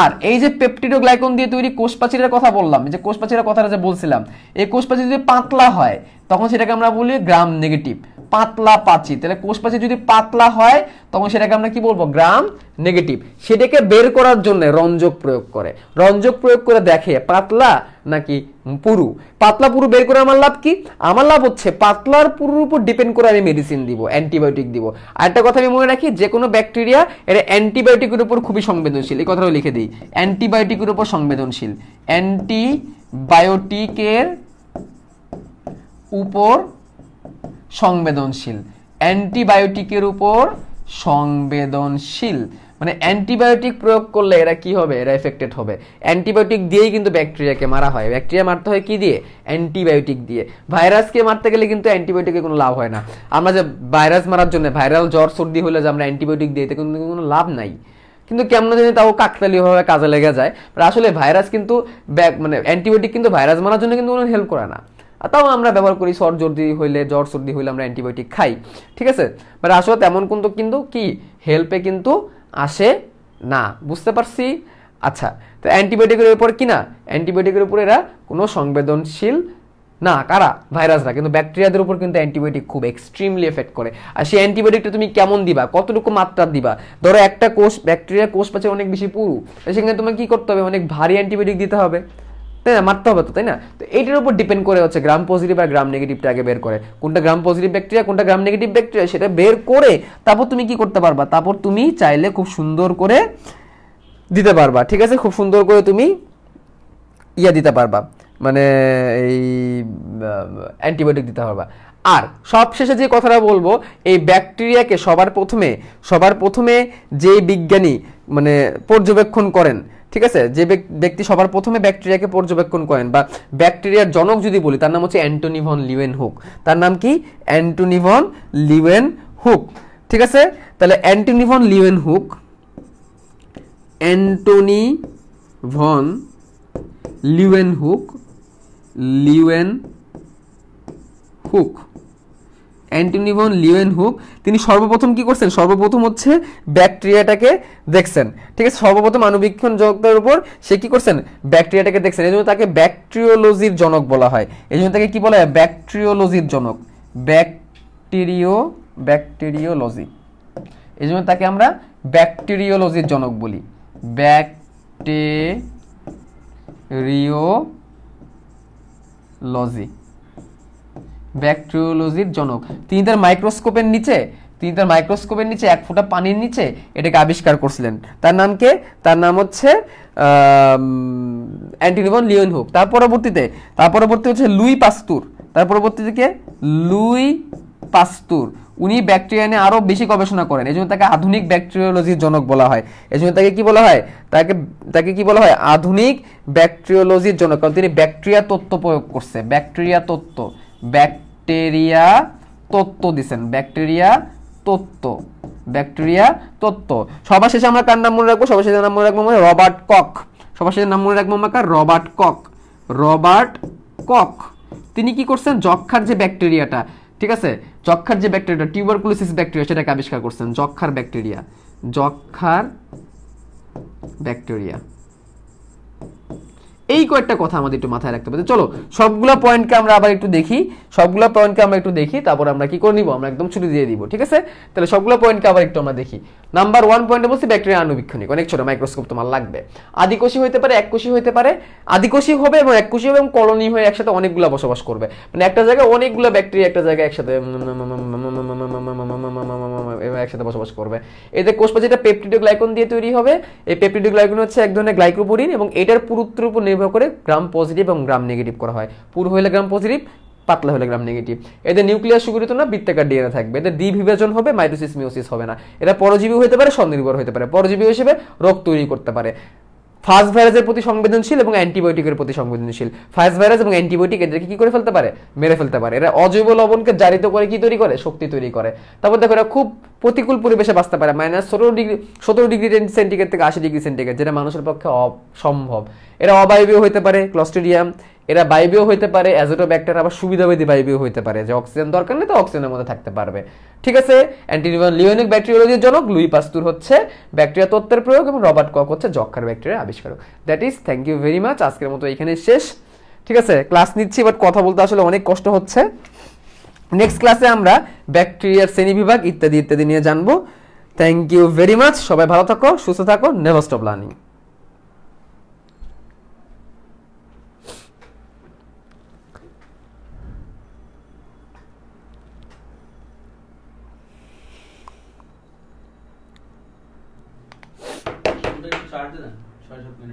আর এই যে পেপটিডোগ্লাইকন দিয়ে তৈরি কোষ প্রাচীরের কথা বললাম, যে কোষ প্রাচীরের কথাটা যে বলছিলাম, এই কোষ প্রাচীর যদি পাতলা হয় তখন সেটাকে আমরা বলি গ্রাম নেগেটিভ, পাতলা প্রাচীর। তাহলে কোষ প্রাচীর যদি পাতলা হয় তখন সেটাকে আমরা কি বলবো? Gram negative. সেটাকে বের করার জন্য রঞ্জক প্রয়োগ করে, রঞ্জক প্রয়োগ করে দেখে পাতলা নাকি পুরু। পাতলা পুরু বের করে আমার লাভ কি? আমার লাভ হচ্ছে পাতলার পুরুর উপর ডিপেন্ড করে আমি মেডিসিন দিব, অ্যান্টিবায়োটিক দিব। আরেকটা কথা আমি মনে রাখি, যে কোনো ব্যাকটেরিয়া এটা অ্যান্টিবায়োটিকের উপর খুবই সংবেদনশীল, এই কথাটাও লিখে দিই, অ্যান্টিবায়োটিকের উপর সংবেদনশীল, অ্যান্টিবায়োটিকের উপর সংবেদনশীল, অ্যান্টিবায়োটিকের উপর সংবেদনশীল। মানে অ্যান্টিবায়োটিক প্রয়োগ করলে এরা কি হবে? এরা এফেক্টেড হবে। অ্যান্টিবায়োটিক দিয়েই কিন্তু ব্যাকটেরিয়াকে মারা হয়। ব্যাকটেরিয়া মারতে হয় কি দিয়ে? অ্যান্টিবায়োটিক দিয়ে। ভাইরাসকে মারতে গেলে কিন্তু অ্যান্টিবায়োটিকের কোনো লাভ হয় না। আমরা যে ভাইরাস মারার জন্য, ভাইরাল জ্বর সর্দি হলে যে আমরা অ্যান্টিবায়োটিক দিই, এতে কিন্তু কোনো লাভ নাই। কিন্তু কেমন জানি তাও কাকতালীয়ভাবে কাজে লেগে যায়। আসলে ভাইরাস কিন্তু মানে অ্যান্টিবায়োটিক কিন্তু ভাইরাস মারার জন্য কিন্তু কোনো হেল্প করে না। আর তাও আমরা ব্যবহার করি, জ্বর সর্দি হইলে আমরা অ্যান্টিবায়োটিক খাই, ঠিক আছে। বাট আসলে তেমন কিন্তু কি হেল্পে কিন্তু আসে না, বুঝতে পারছি? আচ্ছা, তো অ্যান্টিবায়োটিকের উপর কি না, অ্যান্টিবায়োটিকের উপর এরা কোনো সংবেদনশীল না। কারা? ভাইরাসরা। কিন্তু ব্যাকটেরিয়াদের উপর কিন্তু অ্যান্টিবায়োটিক খুব এক্সট্রিমলি এফেক্ট করে। আর সেই অ্যান্টিবায়োটিকটা তুমি কেমন দিবা, কতটুকু মাত্রা দিবা? ধরো একটা ব্যাকটেরিয়া কোষ প্রাচীর অনেক বেশি পুরু, সেখানে তোমাকে কি করতে হবে? অনেক ভারী অ্যান্টিবায়োটিক দিতে হবে, তাই না? মারতে হবে তো, তাই না? তো এইটার উপর ডিপেন্ড করে হচ্ছে গ্রাম পজিটিভ আর গ্রাম নেগেটিভটা আগে বের করে, কোনটা গ্রাম পজিটিভ ব্যাকটেরিয়া কোনটা গ্রাম নেগেটিভ ব্যাকটেরিয়া, সেটা বের করে তারপর তুমি কি করতে পারবা? তারপর তুমি চাইলে খুব সুন্দর করে দিতে পারবা, ঠিক আছে? খুব সুন্দর করে তুমি দিতে পারবা, মানে এই অ্যান্টিবায়োটিক দিতে পারবা। আর সবশেষে যে কথাটা বলবো, এই ব্যাকটেরিয়াকে সবার প্রথমে যে বিজ্ঞানী মানে পর্যবেক্ষণ করেন, ঠিক আছে, যে ব্যক্তি সবার প্রথমে ব্যাকটেরিয়াকে পর্যবেক্ষণ করেন বা ব্যাকটেরিয়ার জনক যদি বলি, তার নাম হচ্ছে অ্যান্টনি ভন লিউয়েনহুক। তার নাম কি? Antony von Leeuwenhoek. হুক, ঠিক আছে। তাহলে Antonie van Leeuwenhoek, Antonie van Leeuwenhoek, Leeuwenhoek, Antonie van Leeuwenhoek, তিনি সর্বপ্রথম কি করছেন? সর্বপ্রথম হচ্ছে ব্যাকটেরিয়াটাকে দেখছেন, ঠিক আছে। সর্বপ্রথম আণুবীক্ষণ জগতের উপর সে কি করছেন? ব্যাকটেরিয়াটাকে দেখছেন। এই জন্য তাকে ব্যাকটেরিওলজির জনক বলা হয়। এই জন্য তাকে কি বলা হয়? ব্যাকটেরিওলজির জনক, ব্যাকটেরিওলজি। এই জন্য তাকে আমরা ব্যাকটেরিওলজির জনক বলি, ব্যাকটেরিওলজি, ব্যাকটেরিওলজির জনক। তিনি তার মাইক্রোস্কোপের নিচে 1 ফোঁটা পানির নিচে এটাকে আবিষ্কার করছিলেন। তার নাম কে? তার নাম হচ্ছে অ্যান্টনি ভন লিউয়েনহুক। তার পরবর্তীতে হচ্ছে লুই পাস্তুর। তার পরবর্তীতে কে? লুই পাস্তুর। উনি ব্যাকটেরিয়া নিয়ে আরো বেশি গবেষণা করেন, এই জন্য তাকে আধুনিক ব্যাকটেরিওলজির জনক বলা হয়। এই জন্য তাকে কি বলা হয়? তাকে কি বলা হয়? আধুনিক ব্যাকটেরিওলজির জনক, কারণ তিনি ব্যাকটেরিয়া তত্ত্ব প্রয়োগ করছে। ব্যাকটেরিয়া তত্ত্ব দিছেন, ব্যাকটেরিয়া তত্ত্ব। সবার শেষে আমরা কার নাম মনে রাখবো? সবার শেষে নাম মনে রাখবো রবার্ট কক। সবার শেষে নাম মনে রাখবো আমরা কার? Robert cock. তিনি কি করছেন? যক্ষার যে ব্যাকটেরিয়াটা, ঠিক আছে, যক্ষার যে ব্যাকটেরিয়াটা টিউবারকুলোসিস ব্যাকটেরিয়া, সেটাকে আবিষ্কার করছেন। যক্ষার ব্যাকটেরিয়া। এই কয়েকটা কথা আমাদের একটু মাথায় রাখতে হবে। চলো সবগুলা পয়েন্টকে আমরা আবার একটু দেখি, তারপর আমরা কি করে নিব? আমরা একদম ছুটি দিয়ে দিব, ঠিক আছে। তাহলে সবগুলো পয়েন্টকে আবার একটু আমরা দেখি। নাম্বার 1 পয়েন্টে বলছি ব্যাকটেরিয়া আণুবীক্ষণিক, অনেক ছোট, মাইক্রোস্কোপ তোমার লাগবে। আদিকোষী হইতে পারে, এককোষী হইতে পারে। আদিকোষী হবে এবং এককোষী হবে এবং কলোনি হয়ে একসাথে অনেকগুলো বসবাস করবে, মানে একটা জায়গায় অনেকগুলো ব্যাকটেরিয়া একটা জায়গায় একসাথে একসাথে বসবাস করবে। এদের কোষপ্রাচীর যেটা পেপটিডোগ্লাইকন দিয়ে তৈরি হবে। এই পেপটিডোগ্লাইকন হচ্ছে এক ধরনের গ্লাইকোপ্রোটিন এবং এটার পুরুত্বের উপর নির্ভর করে গ্রাম পজিটিভ এবং গ্রাম নেগেটিভ করা হয়। পুরু হলে গ্রাম পজিটিভ, পাতলা হলে গ্রাম নেগেটিভ। এদের নিউক্লিয়াস সুগঠিত না, বৃত্তাকার ডিএনএ থাকবে। এদের দ্বিবিভাজন হবে, মাইটোসিস মিওসিস হবে না। এরা পরজীবী হতে পারে, স্বনির্ভর হতে পারে। পরজীবী হিসেবে রোগ তৈরি করতে পারে। ফাস্ট ভাইরাসের প্রতি সংবেদনশীল এবং অ্যান্টিবায়োটিকের প্রতি সংবেদনশীল। ফাস্ট ভাইরাস এবং অ্যান্টিবায়োটিক এদেরকে কি করে ফেলতে পারে? মেরে ফেলতে পারে। এরা অজৈব লবণকে জারিত করে কি তৈরি করে? শক্তি তৈরি করে। তারপর দেখো এরা খুব প্রতিকূল পরিবেশে বাঁচতে পারে, -17 ডিগ্রি সেন্টিগ্রেড থেকে 80 ডিগ্রি সেন্টিগ্রেড, যেটা মানুষের পক্ষে অসম্ভব। এরা অবায়বীয় হতে পারে, ক্লস্ট্রিডিয়াম। এরা বায়বীয় হতে পারে, অ্যাজোটোব্যাক্টার। আবার সুবিধাবাদী বায়বীয় হতে পারে, যে অক্সিজেন দরকার নেই তো অক্সিজেনের মধ্যে থাকতে পারবে, ঠিক আছে। অ্যান্টনি ভন লিউয়েনহুক ব্যাকটেরিওলজির জনক, লুই পাস্তুর হচ্ছে ব্যাকটেরিয়া তত্ত্বের প্রয়োগ এবং রবার্ট কক হচ্ছে যক্ষার ব্যাকটেরিয়া আবিষ্কারক। That is, thank you very much. আজকের মতো এখানে শেষ, ঠিক আছে। ক্লাস নিচ্ছি, বাট কথা বলতে আসলে অনেক কষ্ট হচ্ছে। নেক্সট ক্লাসে আমরা ব্যাকটেরিয়ার শ্রেণীবিভাগ ইত্যাদি নিয়ে জানবো। Thank you very much. সবাই ভালো থাকো, সুস্থ থাকো, নেভার স্টপ লার্নিং। চার্জ দেন 6-7 মিনিট।